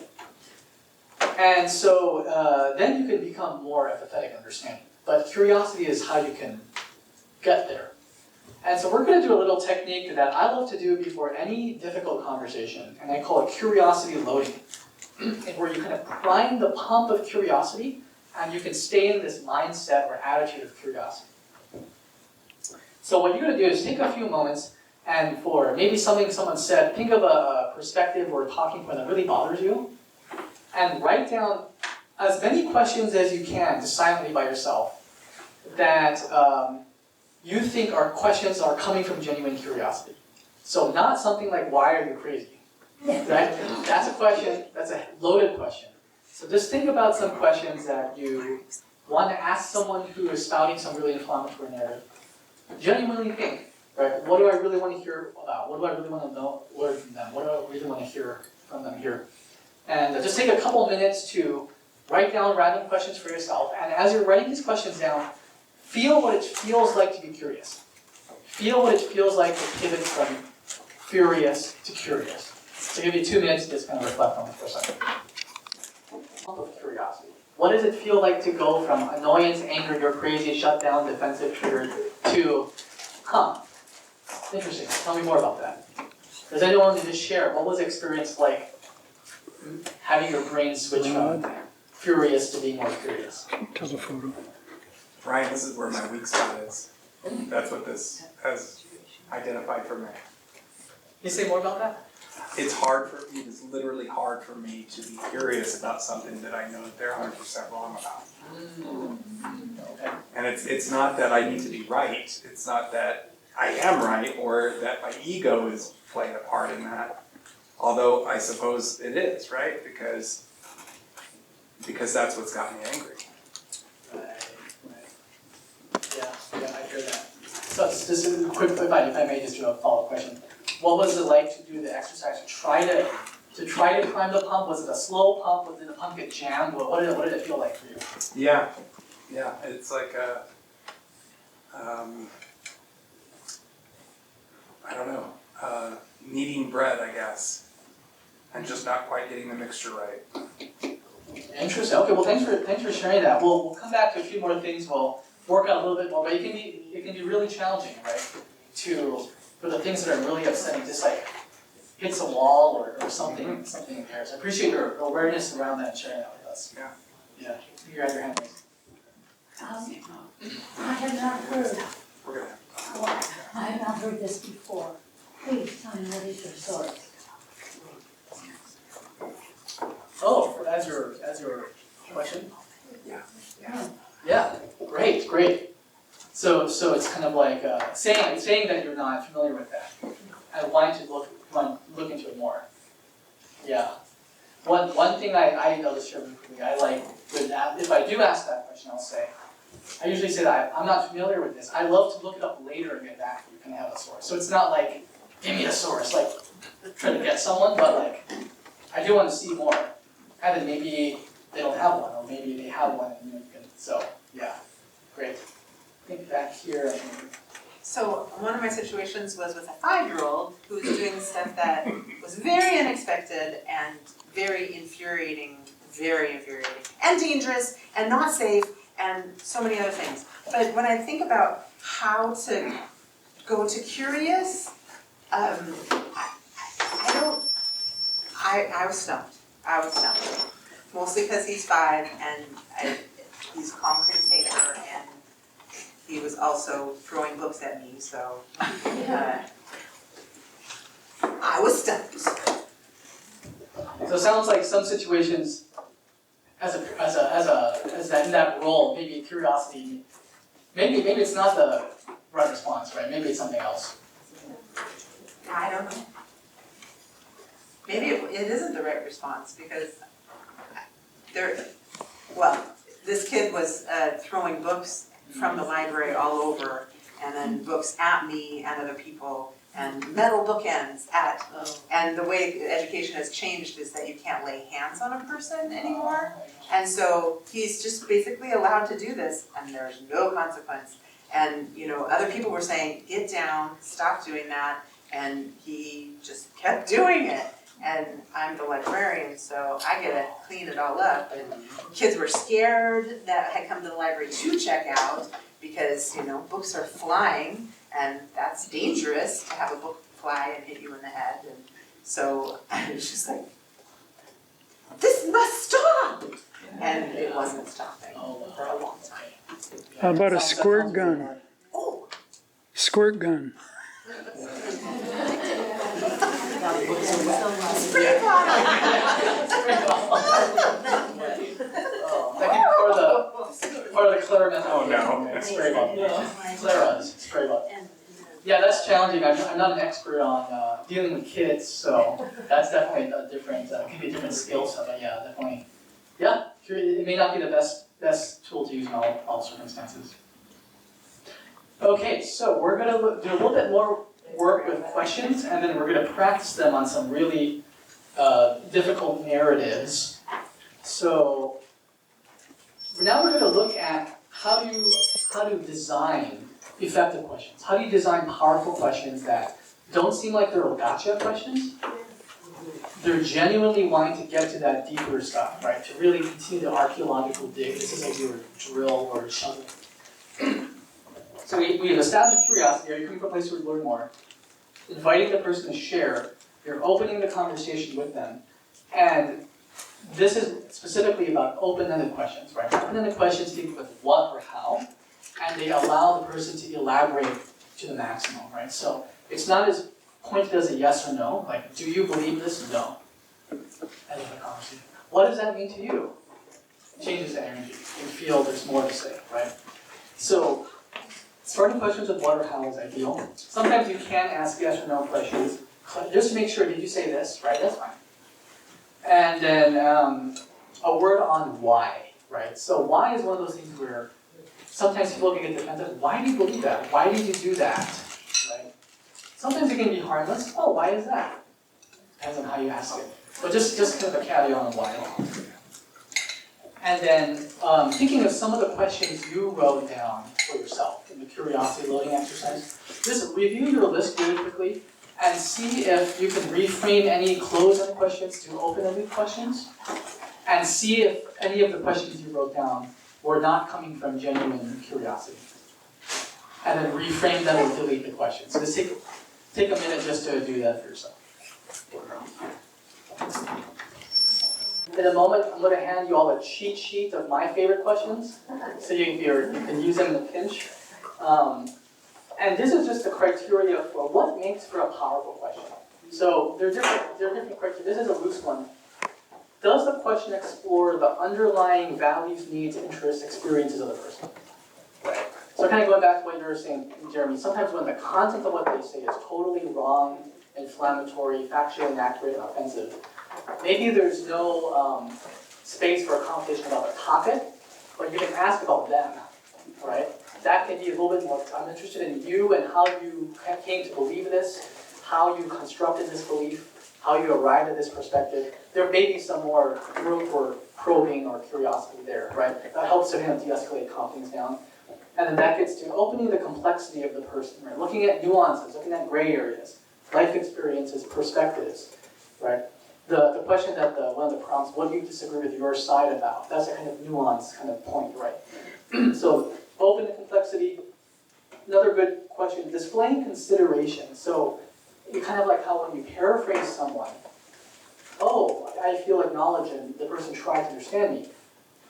S2: And so then you can become more empathetic and understanding. But curiosity is how you can get there. And so we're going to do a little technique that I love to do before any difficult conversation, and I call it curiosity loading. Where you kind of prime the pump of curiosity, and you can stay in this mindset or attitude of curiosity. So what you're going to do is take a few moments, and for maybe something someone said, think of a perspective or a talking point that really bothers you, and write down as many questions as you can, just silently by yourself, that you think are questions that are coming from genuine curiosity. So not something like, why are you crazy? Right? That's a question, that's a loaded question. So just think about some questions that you want to ask someone who is spouting some really inflammatory narrative. Genuinely think, right? What do I really want to hear about? What do I really want to know, learn from them? What do I really want to hear from them here? And just take a couple minutes to write down random questions for yourself. And as you're writing these questions down, feel what it feels like to be curious. Feel what it feels like to pivot from furious to curious. So I'll give you 2 minutes to just kind of reflect on this for a second. Of curiosity. What does it feel like to go from annoyance, anger, you're crazy, shut down, defensive, triggered, to, interesting, tell me more about that. Does anyone want to just share, what was the experience like having your brain switch from furious to being more curious?
S4: Tell the photo. Ryan, this is where my weak spot is. That's what this has identified for me.
S2: Can you say more about that?
S4: It's hard for me, it's literally hard for me to be curious about something that I know that they're 100% wrong about.
S2: Okay.
S4: And it's not that I need to be right, it's not that I am right or that my ego is playing a part in that. Although I suppose it is, right? Because that's what's got me angry.
S2: Right. Yeah, I hear that. So just a quick, if I may just do a follow-up question. What was it like to do the exercise to try to prime the pump? Was it a slow pump? Did the pump get jammed? What did it feel like for you?
S4: Yeah, it's like I don't know, kneading bread, I guess, and just not quite getting the mixture right.
S2: Interesting. Okay, well, thanks for sharing that. We'll come back to a few more things. We'll work on a little bit more, but it can be really challenging, right? For the things that are really upsetting, just like hits a wall or something impairs. I appreciate your awareness around that and sharing that with us. Yeah. You had your hand raised.
S9: I have not heard,
S4: We're gonna
S9: I have not heard this before. Please tell me what is your source?
S2: Oh, as your question?
S4: Yeah.
S2: Yeah, great. So it's kind of like saying that you're not familiar with that, and wanting to look into it more. Yeah. One thing I noticed here briefly, I like with that, if I do ask that question, I usually say that I'm not familiar with this. I love to look it up later and get back to you, can I have a source? So it's not like, give me a source, like trying to get someone, but like, I do want to see more. And then maybe they don't have one, or maybe they have one and you can, so yeah, great. I think back here,
S11: So one of my situations was with a 5-year-old who was doing stuff that was very unexpected and very infuriating, and dangerous, and not safe, and so many other things. But when I think about how to go to curious, I was stumped. Mostly because he's 5 and he's concrete paper and he was also throwing books at me, so I was stumped.
S2: So it sounds like some situations in that role, maybe curiosity, maybe it's not the right response, right? Maybe it's something else.
S11: I don't know. Maybe it isn't the right response because this kid was throwing books from the library all over, and then books at me and other people, and metal bookends at, and the way education has changed is that you can't lay hands on a person anymore. And so he's just basically allowed to do this and there's no consequence. And other people were saying, get down, stop doing that, and he just kept doing it. And I'm the librarian, so I get to clean it all up. And kids were scared that had come to the library to check out because, books are flying and that's dangerous to have a book fly and hit you in the head. And so I was just like, this must stop! And it wasn't stopping for a long time.
S16: How about a squirt gun?
S11: Oh!
S16: Squirt gun.
S11: Spray bottle!
S2: For the Clara method.
S4: Oh, no.
S2: Spray bottle. Clara's spray bottle. Yeah, that's challenging. I'm not an expert on dealing with kids, so that's definitely a different, could be a different skill set, but yeah, definitely. Yeah, it may not be the best tool to use in all circumstances. Okay, so we're gonna do a little bit more work with questions, and then we're gonna practice them on some really difficult narratives. So now we're gonna look at how to design effective questions. How do you design powerful questions that don't seem like they're gotcha questions? They're genuinely wanting to get to that deeper stuff, right? To really continue the archaeological dig. This is like your drill or shovel. So we've established curiosity. Are you coming from a place where you learn more? Inviting the person to share. You're opening the conversation with them. And this is specifically about open-ended questions, right? Open-ended questions begin with what or how, and they allow the person to elaborate to the maximum, right? So it's not as pointed as a yes or no, like, do you believe this? No. End of the conversation. What does that mean to you? It changes the energy. You feel there's more to say, right? So starting questions with what or how is ideal. Sometimes you can ask yes or no questions, just to make sure, did you say this, right? That's fine. And then a word on why, right? So why is one of those things where sometimes people can get defensive. Why do you believe that? Why did you do that, right? Sometimes it can be harmless. Oh, why is that? Depends on how you ask it. But just kind of a caveat on why. And then thinking of some of the questions you wrote down for yourself in the curiosity loading exercise. Just review your list really quickly and see if you can reframe any closed-ended questions to open-ended questions, and see if any of the questions you wrote down were not coming from genuine curiosity. And then reframe them and delete the questions. So just take a minute just to do that for yourself. In a moment, I'm going to hand you all a cheat sheet of my favorite questions, so you can use them in a pinch. And this is just the criteria for what makes for a powerful question. So there are different criteria. This is a loose one. Does the question explore the underlying values, needs, interests, experiences of the person? Right. So kind of going back to what you were saying, Jeremy, sometimes when the content of what they say is totally wrong, inflammatory, factually inaccurate, and offensive, maybe there's no space for a conversation about the topic, but you can ask about them, right? That can be a little bit more, I'm interested in you and how you came to believe this, how you constructed this belief, how you arrived at this perspective. There may be some more room for probing or curiosity there, right? That helps to kind of de-escalate, calm things down. And then that gets to opening the complexity of the person, right? Looking at nuances, looking at gray areas, life experiences, perspectives, right? The question that one of the prompts, what do you disagree with your side about? That's a kind of nuanced kind of point, right? So open the complexity. Another good question, displaying consideration. So you kind of like how when you paraphrase someone, oh, I feel acknowledged and the person tried to understand me.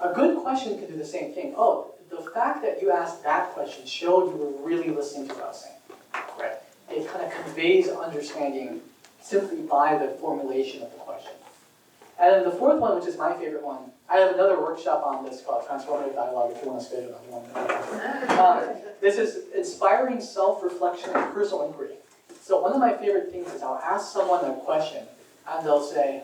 S2: A good question can do the same thing. Oh, the fact that you asked that question showed you were really listening to what I was saying, right? It kind of conveys understanding simply by the formulation of the question. And then the fourth one, which is my favorite one, I have another workshop on this called Transformative Dialogue, if you want to schedule it, this is inspiring self-reflection and personal inquiry. So one of my favorite things is I'll ask someone a question, and they'll say,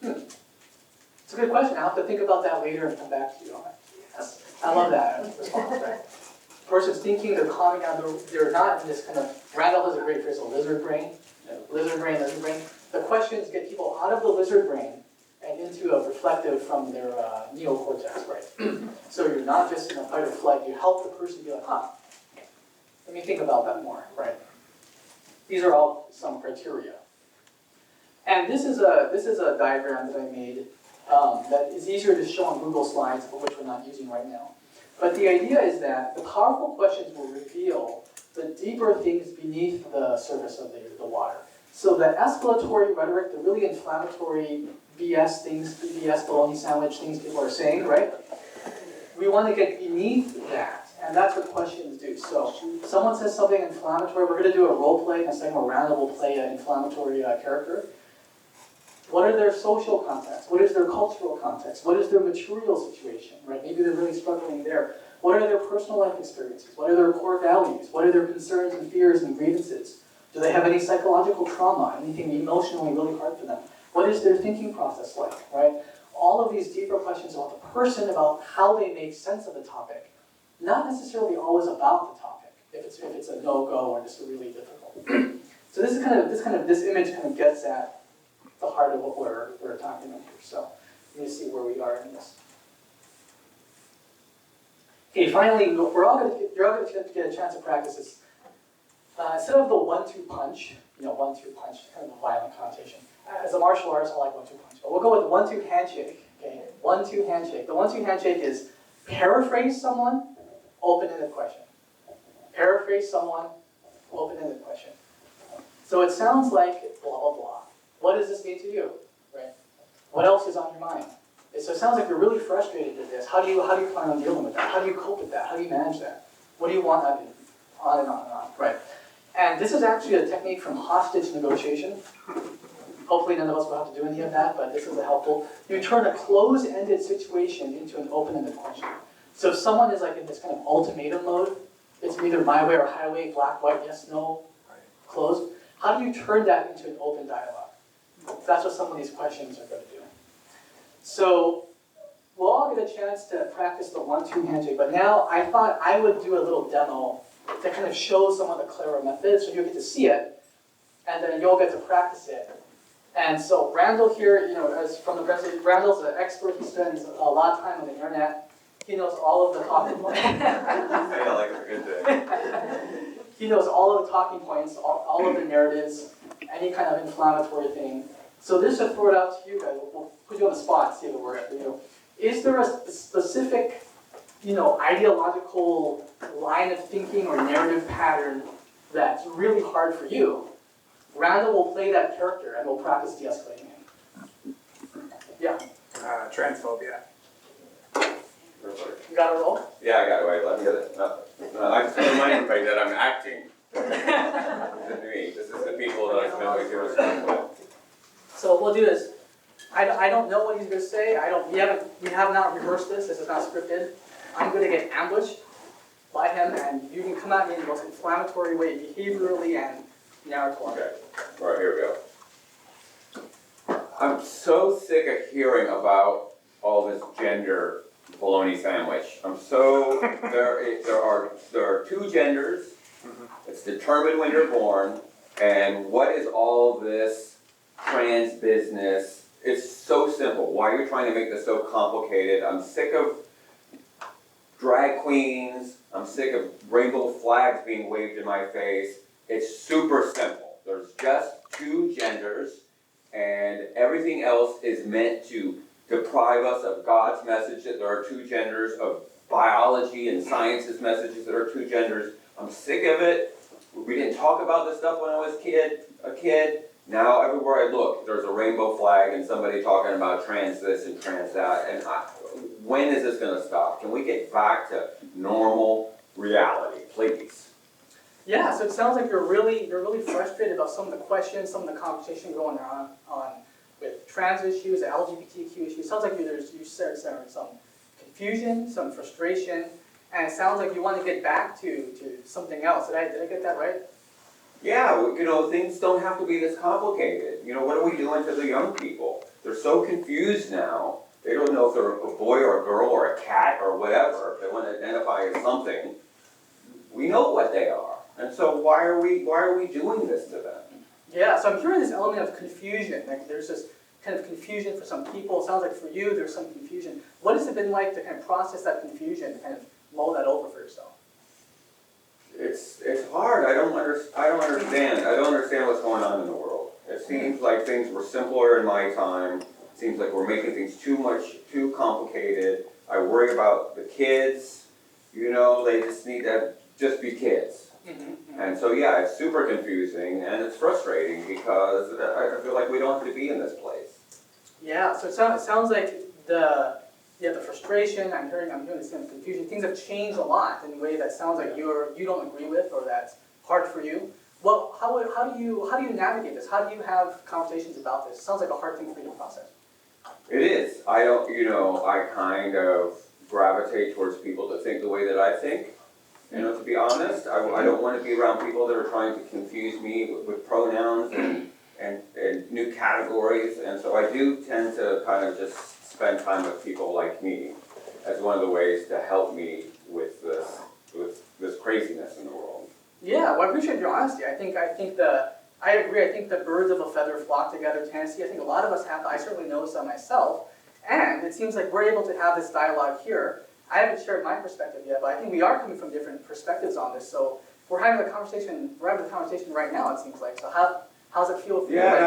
S2: it's a good question, I'll have to think about that later and come back to you on it. Yes, I love that response, right? The person's thinking, they're calming down, they're not in this kind of, Randall has a great phrase, lizard brain. Lizard brain. The questions get people out of the lizard brain and into a reflective from their neocortex, right? So you're not just in a fight or flight, you help the person be like, let me think about that more, right? These are all some criteria. And this is a diagram that I made that is easier to show on Google Slides, but which we're not using right now. But the idea is that the powerful questions will reveal the deeper things beneath the surface of the water. So the escalatory rhetoric, the really inflammatory BS things, BS bologna sandwich things people are saying, right? We want to get beneath that, and that's what questions do. So someone says something inflammatory, we're going to do a role play, and a second round we'll play an inflammatory character. What are their social contexts? What is their cultural context? What is their material situation, right? Maybe they're really struggling there. What are their personal life experiences? What are their core values? What are their concerns and fears and grievances? Do they have any psychological trauma, anything emotionally really hard for them? What is their thinking process like, right? All of these deeper questions about the person, about how they make sense of the topic, not necessarily always about the topic, if it's a no-go or just really difficult. So this image kind of gets at the heart of what we're talking about here. So let me see where we are in this. Okay, finally, you're all going to get a chance to practice this. Instead of the 1-2 punch, 1-2 punch, kind of a violent connotation. As a martial artist, I like 1-2 punch, but we'll go with 1-2 handshake. Okay, 1-2 handshake. The 1-2 handshake is paraphrase someone, open-ended question. Paraphrase someone, open-ended question. So it sounds like blah blah blah. What does this mean to you, right? What else is on your mind? So it sounds like you're really frustrated with this. How do you plan on dealing with that? How do you cope with that? How do you manage that? What do you want? On and on and on, right? And this is actually a technique from hostage negotiation. Hopefully none of us will have to do any of that, but this is helpful. You turn a closed-ended situation into an open-ended question. So if someone is like in this kind of ultimatum mode, it's either my way or highway, black, white, yes, no, closed. How do you turn that into an open dialogue? That's what some of these questions are going to do. So we'll all get a chance to practice the 1-2 handshake, but now I thought I would do a little demo to kind of show someone the clearer method, so you'll get to see it, and then you'll get to practice it. And so Randall here, as from the presentation, Randall's an expert. He spends a lot of time on the internet. He knows all of the talking points.
S3: Yeah, like a good day.
S2: He knows all of the talking points, all of the narratives, any kind of inflammatory thing. So this should throw it out to you guys. We'll put you on the spot, see if it works for you. Is there a specific, ideological line of thinking or narrative pattern that's really hard for you? Randall will play that character and we'll practice de-escalating him. Yeah.
S4: Transphobia.
S2: You got a roll?
S3: Yeah, I got it. Wait, let me get it. No, I just remind everybody that I'm acting. This is the people that I spend way too much time with.
S2: So what we'll do is, I don't know what he's going to say. We have not rehearsed this. This is not scripted. I'm going to get ambushed by him, and you can come at me in the most inflammatory way, behaviorally and narratively.
S3: Okay. All right, here we go. I'm so sick of hearing about all this gender bologna sandwich. There are two genders. It's determined when you're born, and what is all this trans business? It's so simple. Why are you trying to make this so complicated? I'm sick of drag queens. I'm sick of rainbow flags being waved in my face. It's super simple. There's just two genders, and everything else is meant to deprive us of God's message that there are two genders, of biology and science's messages that are two genders. I'm sick of it. We didn't talk about this stuff when I was a kid. Now everywhere I look, there's a rainbow flag and somebody talking about trans this and trans that. And when is this going to stop? Can we get back to normal reality, please?
S2: Yeah, so it sounds like you're really frustrated about some of the questions, some of the conversation going on with trans issues, LGBTQ issues. Sounds like you shared some confusion, some frustration, and it sounds like you want to get back to something else. Did I get that right?
S3: Yeah, things don't have to be this complicated. What are we doing to the young people? They're so confused now. They don't know if they're a boy or a girl or a cat or whatever. If they want to identify as something, we know what they are. And so why are we doing this to them?
S2: Yeah, so I'm hearing this element of confusion. Like there's this kind of confusion for some people. It sounds like for you there's some confusion. What has it been like to kind of process that confusion, kind of mull that over for yourself?
S3: It's hard. I don't understand. I don't understand what's going on in the world. It seems like things were simpler in my time. It seems like we're making things too complicated. I worry about the kids. They just need to just be kids. And so yeah, it's super confusing and it's frustrating because I feel like we don't have to be in this place.
S2: Yeah, so it sounds like the frustration, I'm hearing this kind of confusion. Things have changed a lot in a way that sounds like you don't agree with or that's hard for you. Well, how do you navigate this? How do you have conversations about this? It sounds like a hard thing for you to process.
S3: It is. I kind of gravitate towards people that think the way that I think. To be honest, I don't want to be around people that are trying to confuse me with pronouns and new categories. And so I do tend to kind of just spend time with people like me as one of the ways to help me with this craziness in the world.
S2: Yeah, well, I appreciate your honesty. I agree. I think the birds of a feather flock together tendency. I think a lot of us have. I certainly notice that myself. And it seems like we're able to have this dialogue here. I haven't shared my perspective yet, but I think we are coming from different perspectives on this. So we're having a conversation. We're having a conversation right now. It seems like. So how's it feel for you?
S3: Yeah, and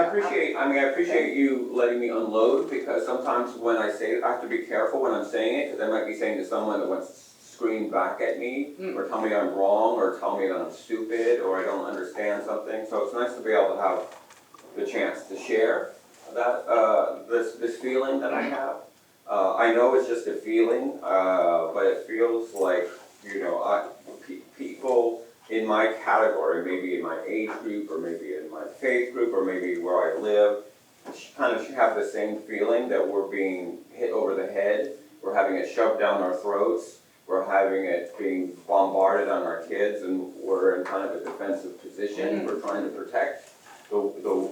S3: I appreciate you letting me unload because sometimes when I say it, I have to be careful when I'm saying it because I might be saying to someone that wants to scream back at me or tell me I'm wrong or tell me that I'm stupid or I don't understand something. So it's nice to be able to have the chance to share that this feeling that I have. I know it's just a feeling, but it feels like, people in my category, maybe in my age group, or maybe in my faith group, or maybe where I live, kind of have the same feeling that we're being hit over the head, we're having it shoved down our throats, we're having it being bombarded on our kids, and we're in kind of a defensive position. We're trying to protect the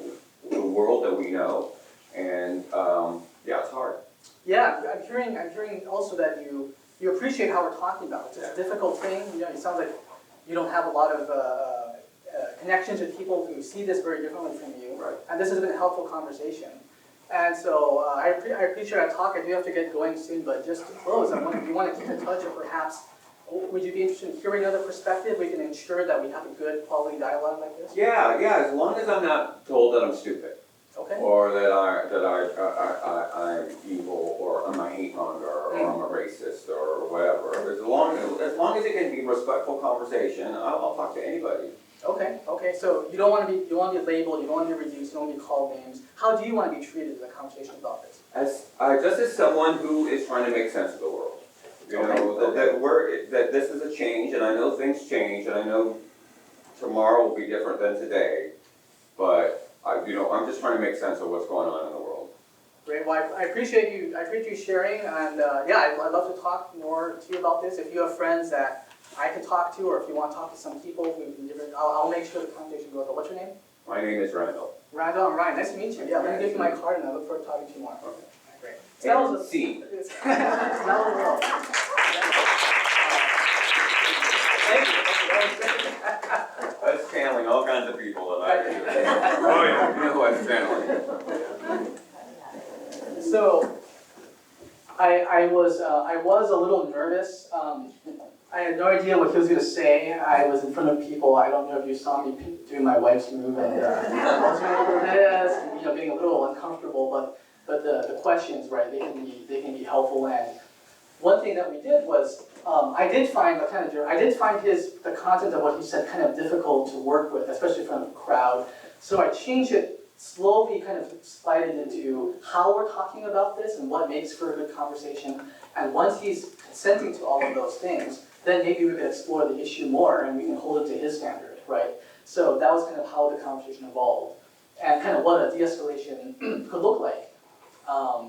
S3: world that we know, and yeah, it's hard.
S2: Yeah, I'm hearing also that you appreciate how we're talking about it. It's a difficult thing. It sounds like you don't have a lot of connections with people who see this very differently from you.
S3: Right.
S2: And this has been a helpful conversation. And so I appreciate our talk. I do have to get going soon, but just to close, if you want to keep in touch, or perhaps would you be interested in hearing another perspective? We can ensure that we have a good quality dialogue like this.
S3: Yeah, as long as I'm not told that I'm stupid.
S2: Okay.
S3: Or that I'm evil, or I'm a hate monger, or I'm a racist, or whatever. As long as it can be a respectful conversation, I'll talk to anybody.
S2: Okay. So you don't want to be labeled, you don't want to be reduced, you don't want to be called names. How do you want to be treated in a conversation about this?
S3: Just as someone who is trying to make sense of the world. That this is a change, and I know things change, and I know tomorrow will be different than today, but I'm just trying to make sense of what's going on in the world.
S2: Great. Well, I appreciate you sharing, and I'd love to talk more to you about this. If you have friends that I can talk to, or if you want to talk to some people who can different, I'll make sure the conversation goes on. What's your name?
S3: My name is Randall.
S2: Randall, I'm Ryan. Nice to meet you. Yeah, let me give you my card, and I look forward to talking to you more.
S3: Okay.
S2: Great.
S3: Tell us. See.
S2: Smell the world. Thank you.
S3: I was channeling all kinds of people that I do.
S4: Oh, yeah.
S3: You know who I'm channeling.
S2: So, I was a little nervous. I had no idea what he was going to say. I was in front of people. I don't know if you saw me doing my wife's move and what's going over this, and, being a little uncomfortable. But the questions, right? They can be helpful. And one thing that we did was I did find the content of what he said kind of difficult to work with, especially in front of a crowd. So I changed it slowly, kind of slide it into how we're talking about this and what makes for a good conversation. And once he's consenting to all of those things, then maybe we can explore the issue more and we can hold it to his standard, right? So that was kind of how the conversation evolved. and kind of what a de-escalation could look like,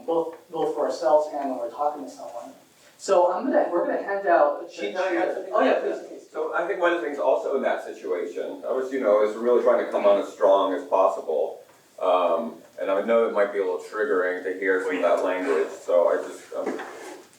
S2: both for ourselves and when we're talking to someone. So we're gonna hand out a cheat sheet.
S3: Can I add something?
S2: Oh yeah, please.
S3: So I think one of the things also in that situation, I was, is really trying to come on as strong as possible. And I know it might be a little triggering to hear some of that language, so I just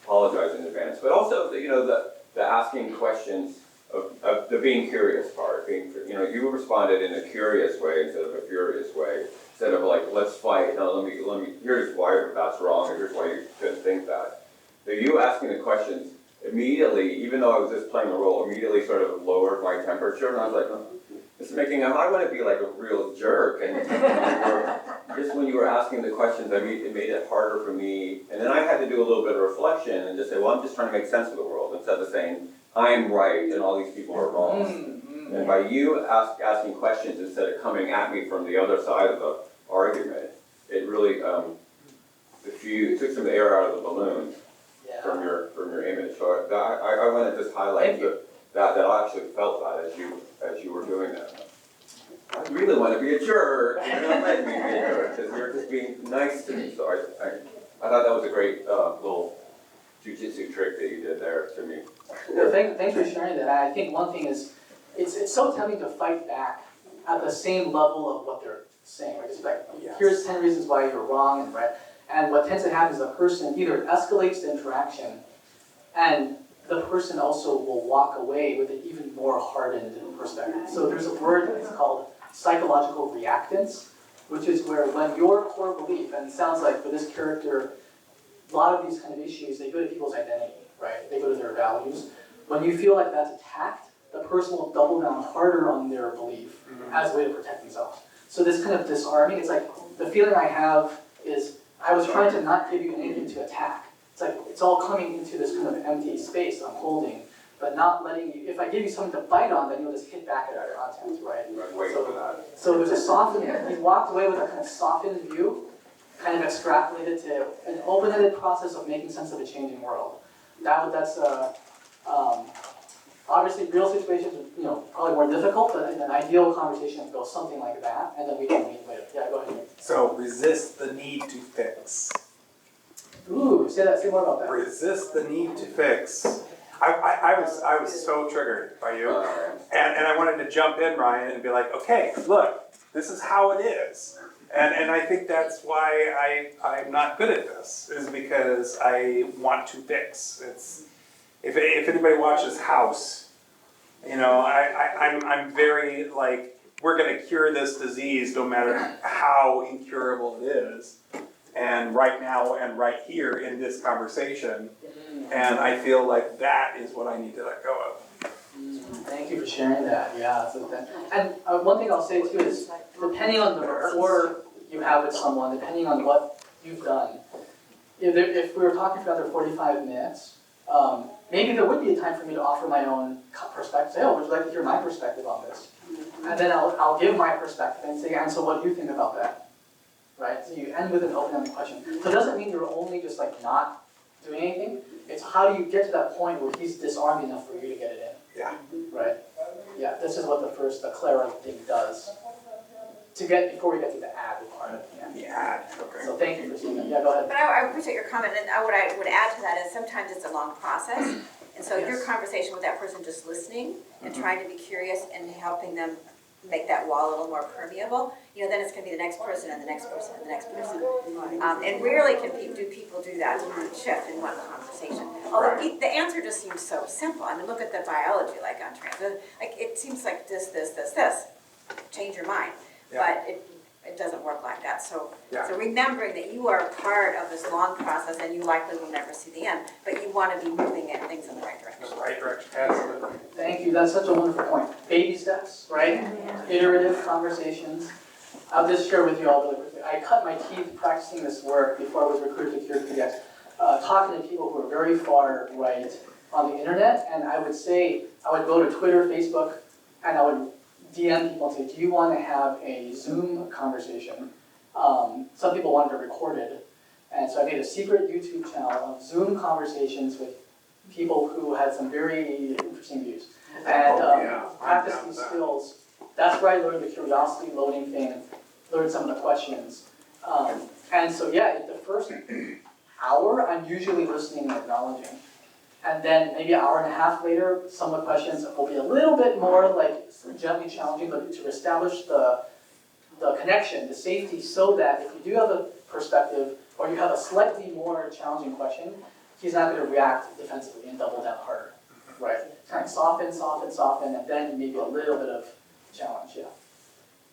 S3: apologize in advance. But also, the asking questions of the being curious part, you responded in a curious way instead of a furious way, instead of like, let's fight, no, let me, here's why that's wrong, and here's why you shouldn't think that. So you asking the questions immediately, even though I was just playing a role, immediately sort of lowered my temperature, and I was like, oh, this is making, I want to be like a real jerk, and just when you were asking the questions, it made it harder for me, and then I had to do a little bit of reflection and just say, well, I'm just trying to make sense of the world, instead of saying, I'm right and all these people are wrong. And by you asking questions instead of coming at me from the other side of the argument, it really took some air out of the balloon from your image. So I want to just highlight that I actually felt that as you were doing that. I really want to be a jerk. You're not letting me be a jerk because you're just being nice to me. So I thought that was a great little jujitsu trick that you did there to me.
S2: No, thanks for sharing that. I think one thing is, it's so tempting to fight back at the same level of what they're saying. Right? It's like, here's 10 reasons why you're wrong, and right. And what tends to happen is the person either escalates the interaction, and the person also will walk away with an even more hardened perspective. So there's a word that's called psychological reactance, which is where when your core belief, and it sounds like for this character, a lot of these kind of issues, they go to people's identity, right? They go to their values. When you feel like that's attacked, the person will double down harder on their belief as a way to protect themselves. So this kind of disarming, it's like the feeling I have is I was trying to not give you anything to attack. It's like it's all coming into this kind of empty space I'm holding, but not letting you, if I give you something to bite on, then you'll just hit back at our content, right? So there's a softening. He walked away with a kind of softened view, kind of extrapolated to an open-ended process of making sense of a changing world. That's obviously real situations are probably more difficult, but in an ideal conversation it goes something like that, and then we can meet later. Yeah, go ahead.
S4: So resist the need to fix.
S2: Ooh, say more about that.
S4: Resist the need to fix. I was so triggered by you, and I wanted to jump in, Ryan, and be like, okay, look, this is how it is. And I think that's why I'm not good at this, is because I want to fix. If anybody watches House, I'm very like, we're gonna cure this disease no matter how incurable it is. And right now and right here in this conversation, and I feel like that is what I need to let go of.
S2: Thank you for sharing that. Yeah, and one thing I'll say too is, depending on the rapport you have with someone, depending on what you've done, if we were talking for another 45 minutes, maybe there would be a time for me to offer my own perspective. Say, oh, would you like to hear my perspective on this? And then I'll give my perspective and say, and so what do you think about that? Right? So you end with an open-ended question. So it doesn't mean you're only just like not doing anything. It's how do you get to that point where he's disarmed enough for you to get it in?
S4: Yeah.
S2: Right? Yeah, this is what the Clara thing does. Before we get to the ad part.
S4: The ad, okay.
S2: So thank you for seeing that. Yeah, go ahead.
S13: But I appreciate your comment, and what I would add to that is sometimes it's a long process. And so your conversation with that person just listening and trying to be curious and helping them make that wall a little more permeable, then it's going to be the next person and the next person and the next person. And rarely do people do that shift in one conversation. Although the answer just seems so simple. I mean, look at the biology, like on trans. Like it seems like this. Change your mind. Yeah. But it doesn't work like that. So remembering that you are part of this long process and you likely will never see the end, but you want to be moving at things in the right direction.
S4: The right direction, absolutely.
S2: Thank you. That's such a wonderful point. Baby steps, right? Iterative conversations. I'll just share with you all really quickly. I cut my teeth practicing this work before I was recruited to Cure PDX, talking to people who are very far right on the internet, and I would go to Twitter, Facebook, and I would DM people and say, do you want to have a Zoom conversation? Some people wanted to record it, and so I made a secret YouTube channel of Zoom conversations with people who had some very interesting views. And practice these skills. That's where I learned the curiosity loading thing. learn some of the questions. And so yeah, the first hour, I'm usually listening and acknowledging. And then maybe an hour and a half later, some of the questions will be a little bit more like gently challenging, but to establish the connection, the safety, so that if you do have a perspective or you have a slightly more challenging question, he's not going to react defensively and double down harder, right? Kind of soften, and then maybe a little bit of challenge, yeah.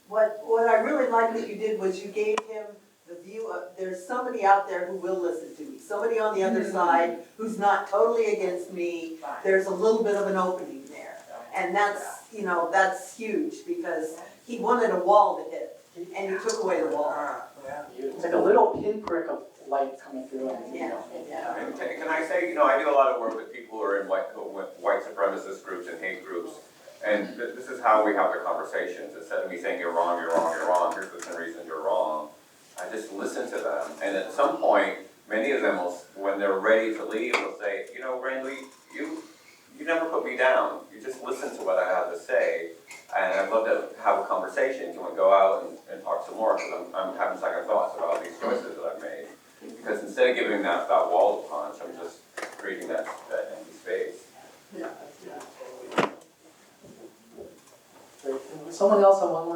S6: What I really liked that you did was you gave him the view of, there's somebody out there who will listen to me, somebody on the other side who's not totally against me, there's a little bit of an opening there. And that's, you know, that's huge, because he wanted a wall to hit, and you took away the wall.
S2: It's like a little pinprick of light coming through, and you know,
S3: And can I say, I do a lot of work with people who are in white supremacist groups and hate groups, and this is how we have the conversations. Instead of me saying you're wrong, here's the 10 reasons you're wrong, I just listen to them, and at some point, many of them will, when they're ready to leave, will say, Randall, you never put me down. You just listen to what I have to say, and I'd love to have a conversation. Can we go out and talk some more? Because I'm having second thoughts about these choices that I've made. Because instead of giving that wall to punch, I'm just creating that empty space.
S2: yeah. Great. Someone else on one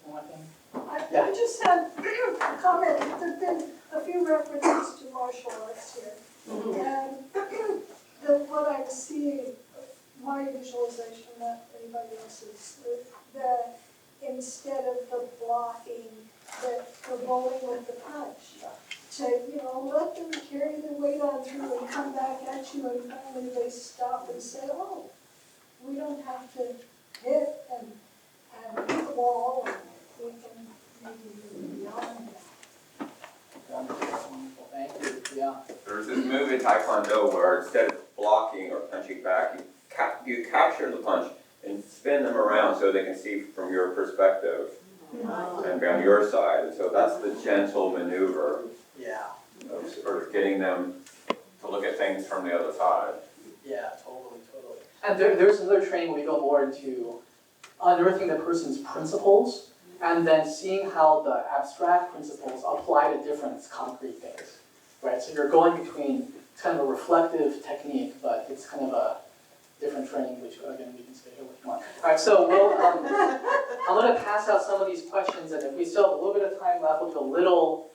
S2: more thing?
S8: I just had a comment. There've been a few references to martial arts here. And what I was seeing, my visualization, not anybody else's, that instead of the blocking, the rolling with the punch, to, let them carry their weight on through and come back at you, and finally they stop and say, oh, we don't have to hit and hit the wall, and we can maybe move beyond that.
S2: Wonderful, thank you, yeah.
S3: There's this move in Taekwondo where instead of blocking or punching back, you capture the punch and spin them around so they can see from your perspective and be on your side. And so that's the gentle maneuver of sort of getting them to look at things from the other side.
S2: Yeah, totally. And there's another training where we go more into unearthing the person's principles and then seeing how the abstract principles apply to different concrete things, right? So you're going between, it's kind of a reflective technique, but it's kind of a different training, which again, we can stay here if you want. All right, so I'm going to pass out some of these questions, and if we still have a little bit of time left, we'll do a little,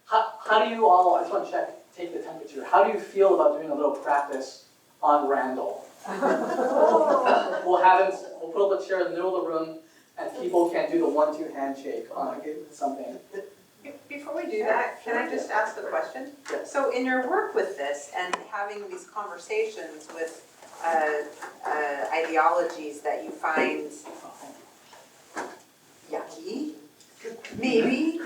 S2: how do you all, I just want to take the temperature, how do you feel about doing a little practice on Randall? We'll put up a chair in the middle of the room, and people can do the 1-2 handshake on something.
S11: Before we do that, can I just ask a question?
S2: Yes.
S11: So in your work with this and having these conversations with ideologies that you find yucky, maybe,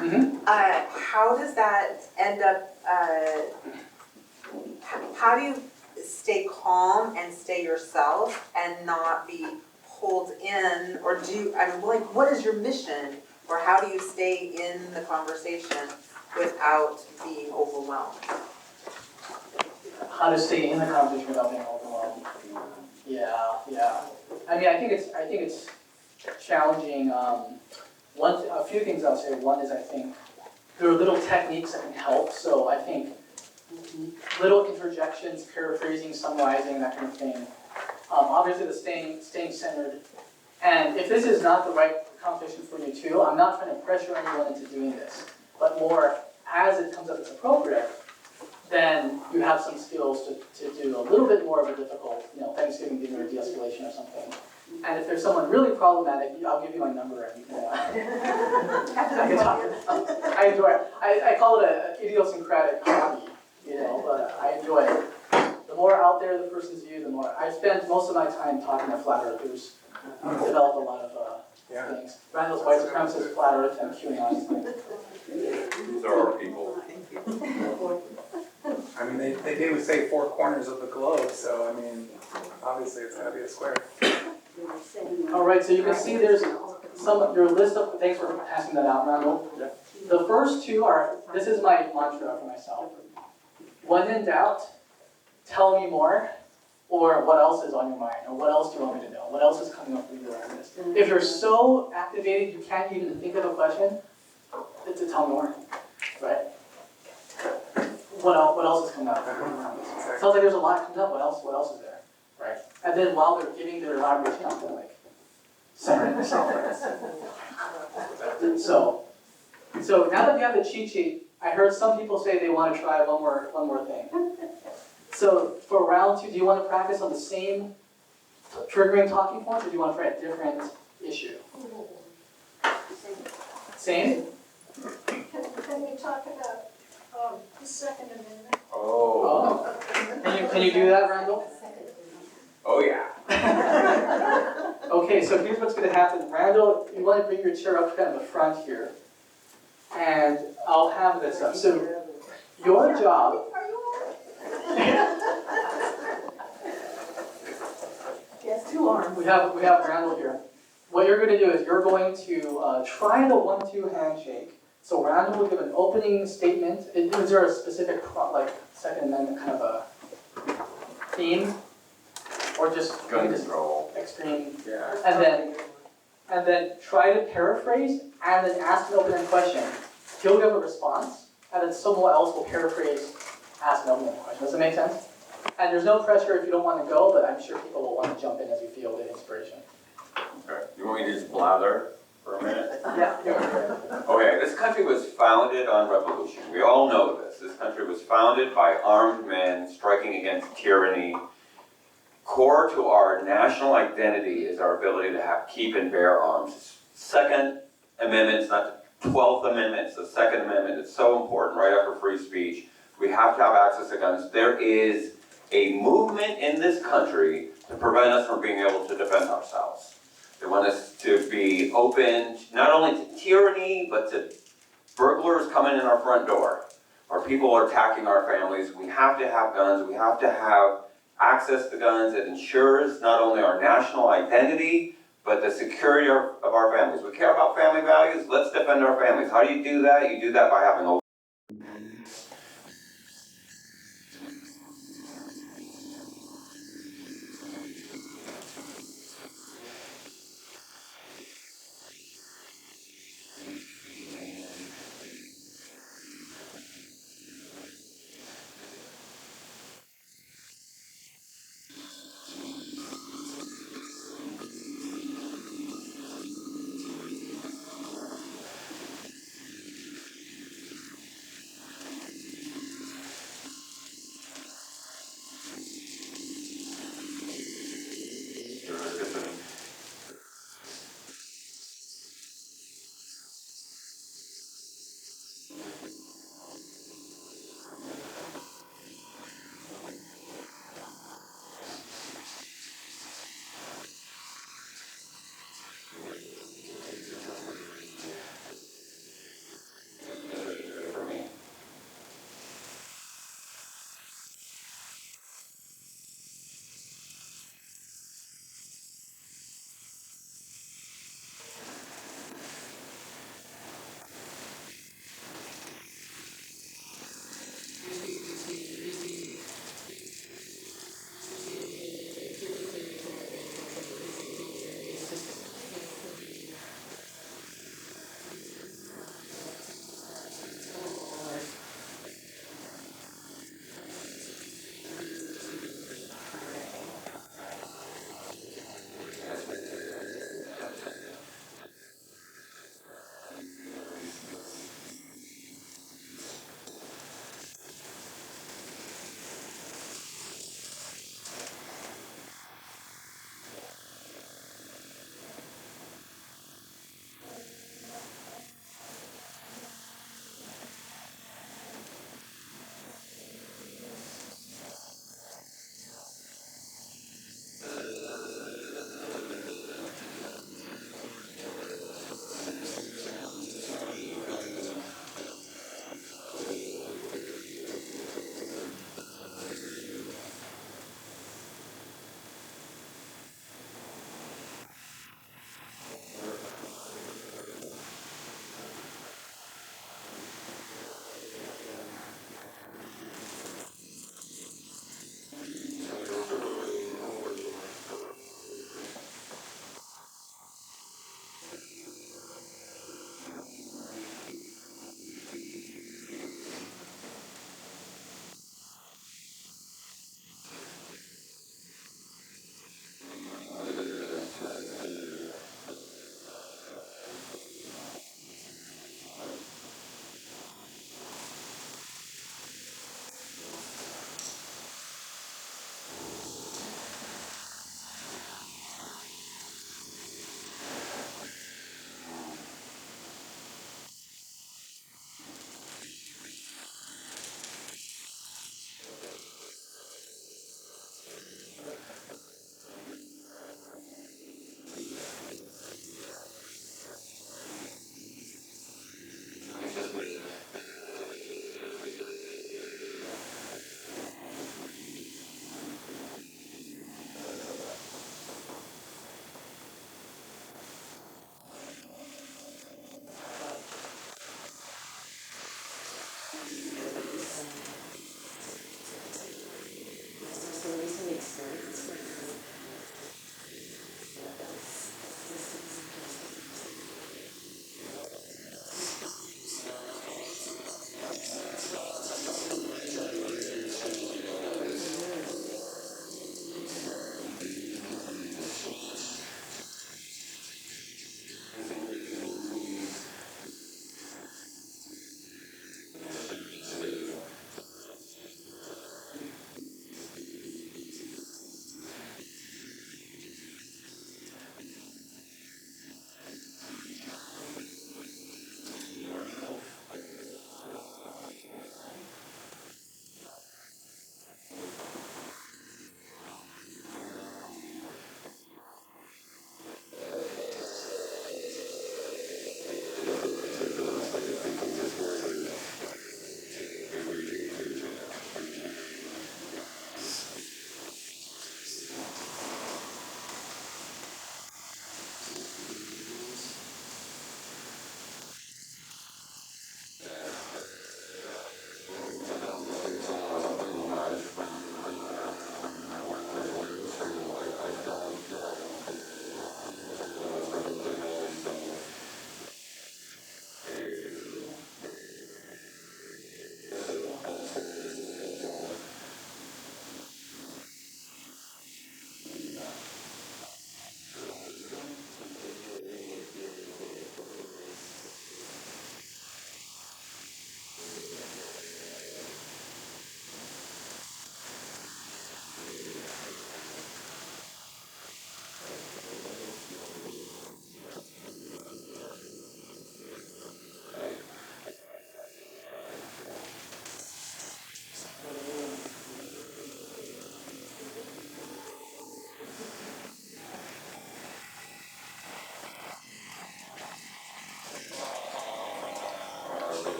S11: how does that end up, how do you stay calm and stay yourself and not be pulled in, or what is your mission, or how do you stay in the conversation without being overwhelmed?
S2: How to stay in the conversation without being overwhelmed. Yeah. I mean, I think it's challenging. A few things I'll say. One is I think there are little techniques that can help. So I think little interjections, paraphrasing, summarizing, that kind of thing. Obviously, the staying centered. And if this is not the right conversation for you too, I'm not trying to pressure anyone into doing this, but more as it comes up as appropriate, then you have some skills to do a little bit more of a difficult, Thanksgiving dinner or de-escalation or something. And if there's someone really problematic, I'll give you my number and you can, I can talk to them. I enjoy it. I call it an idiosyncratic hobby, but I enjoy it. The more out there the person's view, the more. I spent most of my time talking to flat earthers. I've developed a lot of things. Randall's white supremacist, flat earth, and QAnon.
S3: These are our people.
S4: I mean, they do say 4 corners of the globe, so I mean, obviously it's gotta be a square.
S2: All right, so you can see there's your list of, thanks for passing that out, Randall. The first 2 are, this is my mantra for myself. When in doubt, tell me more, or what else is on your mind, or what else do you want me to know? What else is coming up for you on this? If you're so activated you can't even think of a question, It's a tongue warning, right? What else is coming up? Sounds like there's a lot coming up. What else is there, right? And then while they're giving their elaboration, I'm gonna like send it. So now that we have the cheat sheet, I heard some people say they want to try one more thing. So for round 2, do you want to practice on the same triggering talking points, or do you want to try a different issue? Same?
S8: Can we talk about the Second Amendment?
S3: Oh,
S2: Can you do that, Randall?
S3: oh yeah.
S2: Okay, so here's what's going to happen. Randall, you want to bring your chair up kind of the front here, and I'll have this up. So your job.
S6: Yes, 2 arms.
S2: We have Randall here. What you're going to do is you're going to try the 1-2 handshake. So Randall will give an opening statement. Is there a specific like Second Amendment kind of a theme, or just
S3: Gun control.
S2: extreme?
S3: Yeah.
S2: And then try to paraphrase, and then ask an open-ended question. He'll give a response, and then someone else will paraphrase, ask an open-ended question. Does that make sense? And there's no pressure if you don't want to go, but I'm sure people will want to jump in as you feel the inspiration.
S3: Okay. You want me to just blather for a minute?
S2: Yeah.
S3: Okay, this country was founded on revolution. We all know this. This country was founded by armed men striking against tyranny. Core to our national identity is our ability to keep and bear arms. Second Amendment, it's not the 12th Amendment, it's the Second Amendment. It's so important right after free speech. We have to have access to guns. There is a movement in this country to prevent us from being able to defend ourselves. They want us to be open not only to tyranny, but to burglars coming in our front door, or people are attacking our families. We have to have guns. We have to have access to guns. It ensures not only our national identity, but the security of our families. We care about family values. Let's defend our families. How do you do that? You do that by having a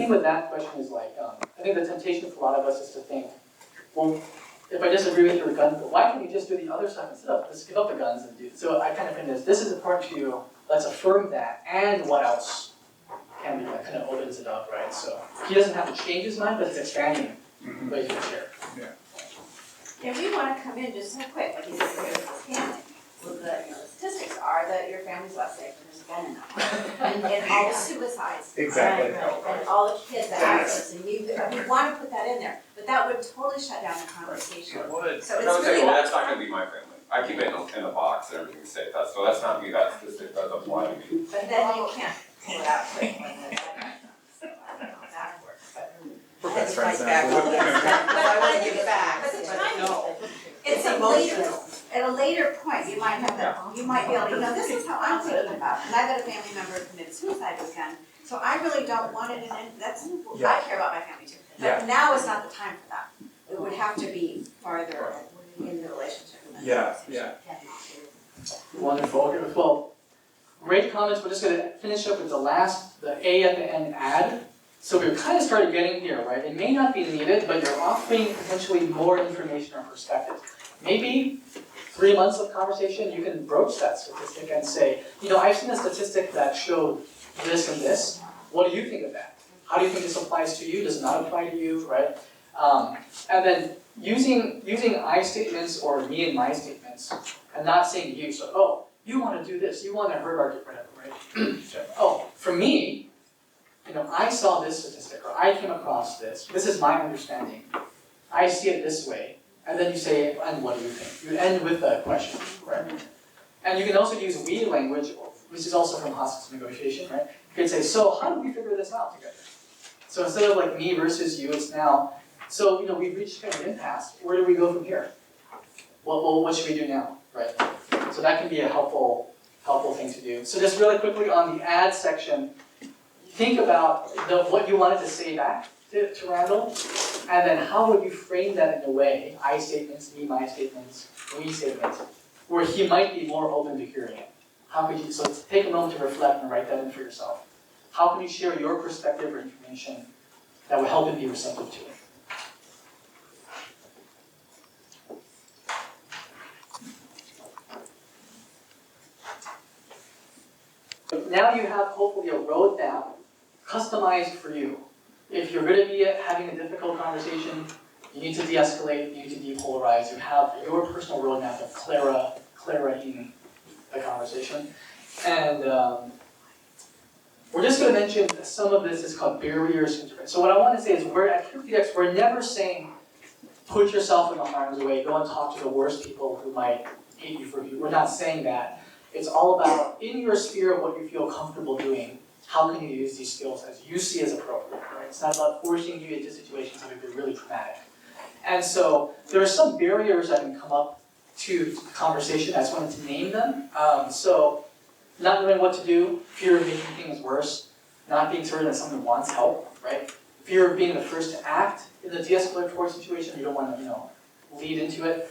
S2: thing with that question is like, I think the temptation for a lot of us is to think, well, if I disagree with your gun, why can't you just do the other stuff instead of just give up the guns and do it? So I kind of think this is important to you, let's affirm that, and what else can be, that kind of opens it up, right? So he doesn't have to change his mind, but it's expanding what he can share.
S13: If you wanna come in just so quick, like you said, here's this family, well, the statistics are that your family's less safe and there's a gun in them. And all the suicides.
S4: Exactly.
S13: And all the kids that have this, and you wanna put that in there, but that would totally shut down the conversation.
S2: It would.
S13: So it's
S3: I would say,
S13: really
S3: well,
S13: about
S3: that's not gonna be my family. I keep it in the box and everything's safe, so that's not me, that's just, it doesn't apply to me.
S13: But then you can't pull it out quick when the so I don't know if that works, but.
S4: We're best
S6: Fight
S4: friends
S6: back
S4: now.
S6: on that. I wanna give it back.
S13: But the timing,
S6: No.
S13: it's a later, at a later point, you might have that, you might be able to, this is how I'm thinking about it. And I've got a family member who committed suicide with a gun, so I really don't want it in, and that's, I care about my family too. But now is not the time for that. It would have to be farther in the relationship.
S4: Yeah, yeah.
S2: Wonderful. Okay, well, great comments. We're just going to finish up with the A at the end, add. So we've kind of started getting here, right? It may not be needed, but you're offering potentially more information or perspective. Maybe 3 months of conversation, you can broach that statistic and say, I've seen a statistic that showed this and this. What do you think of that? How do you think this applies to you? Does it not apply to you, right? And then using I statements or me and my statements, and not saying you. So, oh, you want to do this, you want to hurt our whatever, right? So, oh, for me, I saw this statistic, or I came across this. This is my understanding. I see it this way. And then you say, and what do you think? You end with a question, right? And you can also use we language, which is also from hostage negotiation, right? You can say, so how do we figure this out together? So instead of like me versus you, it's now, so we've reached kind of an impasse. Where do we go from here? What should we do now, right? So that can be a helpful thing to do. So just really quickly on the add section, think about what you wanted to say back to Randall, and then how would you frame that in a way, I statements, me, my statements, we statements, where he might be more open to hearing it. How could you, so take a moment to reflect and write that in for yourself. How can you share your perspective or information that will help him be receptive to it? Now you have hopefully a roadmap customized for you. If you're going to be having a difficult conversation, you need to de-escalate, you need to depolarize, you have your personal roadmap of Clara in the conversation. And we're just going to mention some of this is called barriers to intervention. So what I want to say is we're at QPX, we're never saying put yourself in the harm's way, go and talk to the worst people who might hate you for you. We're not saying that. It's all about, in your sphere of what you feel comfortable doing, how can you use these skills as you see as appropriate, right? It's not about forcing you into situations that would be really traumatic. And so there are some barriers that can come up to conversation. I just wanted to name them. So not knowing what to do, fear of making things worse, not being certain that someone wants help, right? Fear of being the first to act in the de-escalatory situation, you don't want to, lead into it.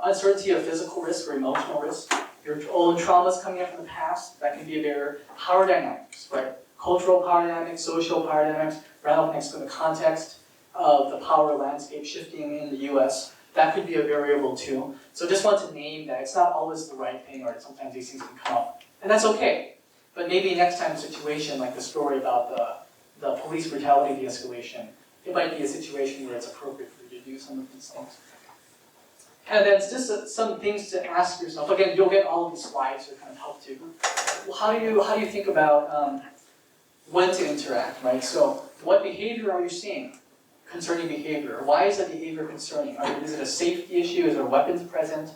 S2: Uncertainty of physical risk or emotional risk. Your own traumas coming up from the past, that can be a barrier. Power dynamics, right? Cultural power dynamics, social power dynamics, Randall next to the context of the power landscape shifting in the US. That could be a variable too. So just want to name that. It's not always the right thing, or sometimes these things can come up. And that's okay. But maybe next time a situation like the story about the police brutality de-escalation, it might be a situation where it's appropriate for you to do some of these things. And then it's just some things to ask yourself. Again, you'll get all of these slides to kind of help you. How do you think about when to interact, right? So what behavior are you seeing concerning behavior? Why is that behavior concerning? Is it a safety issue? Is there weapons present,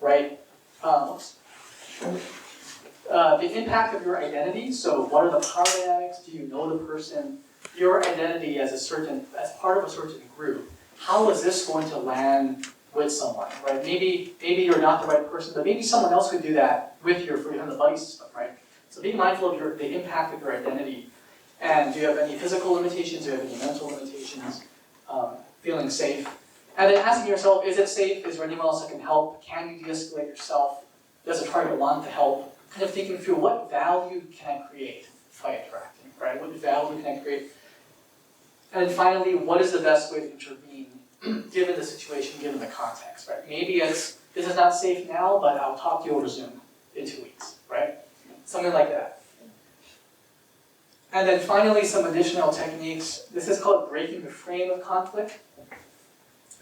S2: right? The impact of your identity. So what are the power dynamics? Do you know the person? Your identity as part of a certain group. How is this going to land with someone, right? Maybe you're not the right person, but maybe someone else could do that with you for you on the buddy system, right? So be mindful of the impact of your identity. And do you have any physical limitations? Do you have any mental limitations? Feeling safe. And then asking yourself, is it safe? Is there anyone else that can help? Can you de-escalate yourself? Does a target want to help? Kind of thinking through what value can I create by interacting, right? What value can I create? And finally, what is the best way to intervene given the situation, given the context, right? Maybe it's, this is not safe now, but I'll talk to you over Zoom in 2 weeks, right? Something like that. And then finally, some additional techniques. This is called breaking the frame of conflict,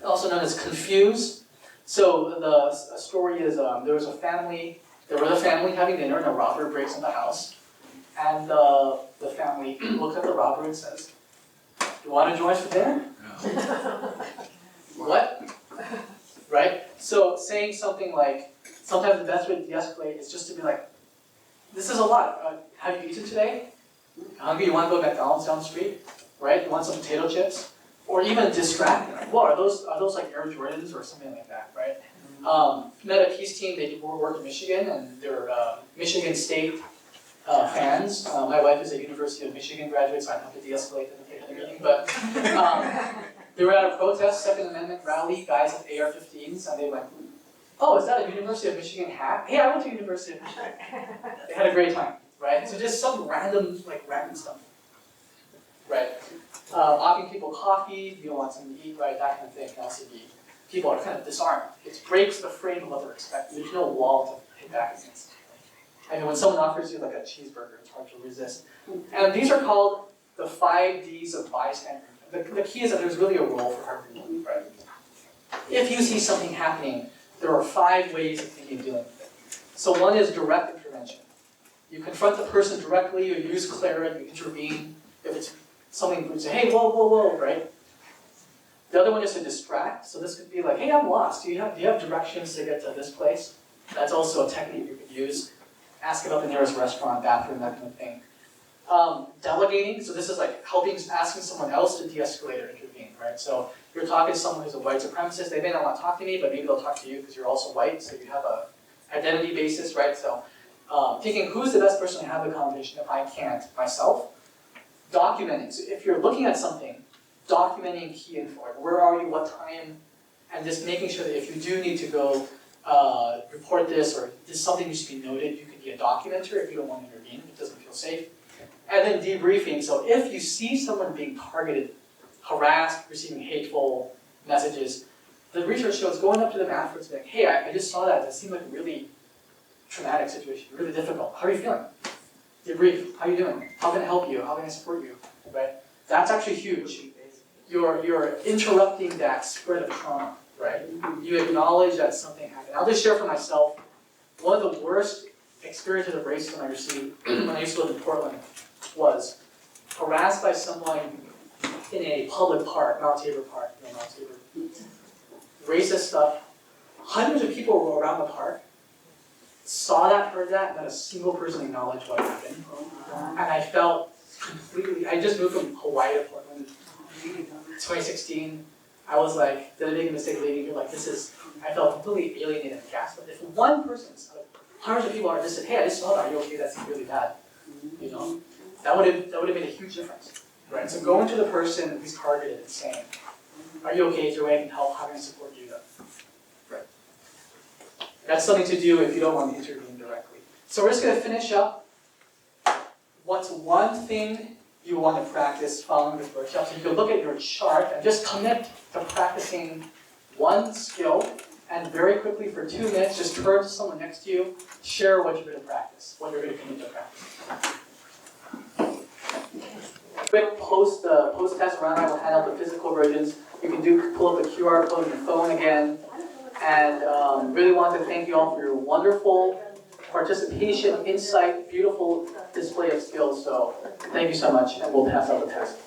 S2: also known as confuse. So the story is there was a family having dinner and a robber breaks in the house. And the family looks at the robber and says, "You want to join us for dinner?" What? Right? So saying something like, sometimes the best way to de-escalate is just to be like, "This is a lot. Have you eaten today? Hungry? You want to go to McDonald's down the street? Right? You want some potato chips?" Or even distracting. Like, "Whoa, are those like Air Jordans or something like that?" Right? Met a peace team. They did work in Michigan, and they're Michigan State fans. My wife is a University of Michigan graduate, so I have to de-escalate in the meeting. But they were at a protest, Second Amendment rally, guys with AR-15s, and they went, "Oh, is that a University of Michigan hat? Hey, I went to University of Michigan." They had a great time, right? So just some random stuff, right? Offering people coffee, you don't want something to eat, right? That kind of thing can also be, people are kind of disarmed. It breaks the frame of what they're expecting. There's no wall to hit back against. I mean, when someone offers you like a cheeseburger, it's hard to resist. And these are called the 5 Ds of bystander. The key is that there's really a role for everyone, right? If you see something happening, there are 5 ways of thinking of dealing with it. So one is direct intervention. You confront the person directly, you use clarity, you intervene. If it's something, you say, "Hey, whoa, whoa, whoa," right? The other one is to distract. So this could be like, "Hey, I'm lost. Do you have directions to get to this place?" That's also a technique you could use. Ask about the nearest restaurant, bathroom, that kind of thing. Delegating, so this is like asking someone else to de-escalate or intervene, right? So you're talking to someone who's a white supremacist, they may not want to talk to me, but maybe they'll talk to you because you're also white, so you have a identity basis, right? So thinking, who's the best person to have the conversation if I can't myself? Documenting, so if you're looking at something, documenting key info, where are you, what time, and just making sure that if you do need to go report this, or this is something needs to be noted, you can be a documenter if you don't want to intervene, if it doesn't feel safe. And then debriefing, so if you see someone being targeted, harassed, receiving hateful messages, the research shows going up to them afterwards saying, "Hey, I just saw that, that seemed like a really traumatic situation, really difficult. How are you feeling?" Debrief, "How are you doing? How can I help you? How can I support you?" Right? That's actually huge. You're interrupting that spread of trauma, right? You acknowledge that something happened. I'll just share for myself, one of the worst experiences of racism I received when I used to live in Portland was harassed by someone in a public park, Mount Tabor Park, Mount Tabor. Racist stuff. Hundreds of people were around the park, saw that, heard that, and not a single person acknowledged what happened. And I felt completely, I just moved from Hawaii to Portland in 2016. I was like, did I make a mistake leaving here? Like, I felt completely alienated and gaslit. If one person, hundreds of people are just said, "Hey, I just saw that, are you okay? That's really bad." You know? That would have made a huge difference. Right? So going to the person who's targeted and saying, "Are you okay? Is there a way I can help? How can I support you?" Right. That's something to do if you don't want to intervene directly. So we're just going to finish up. What's one thing you want to practice following this workshop? So you can look at your chart and just commit to practicing one skill, and very quickly for 2 minutes, just turn to someone next to you, share what you're going to practice, what you're going to commit to practice. Quick post-test run, I will hand out the physical versions. You can pull up the QR code on your phone again. And really want to thank you all for your wonderful participation, insight, beautiful display of skills. So thank you so much, and we'll pass out the test.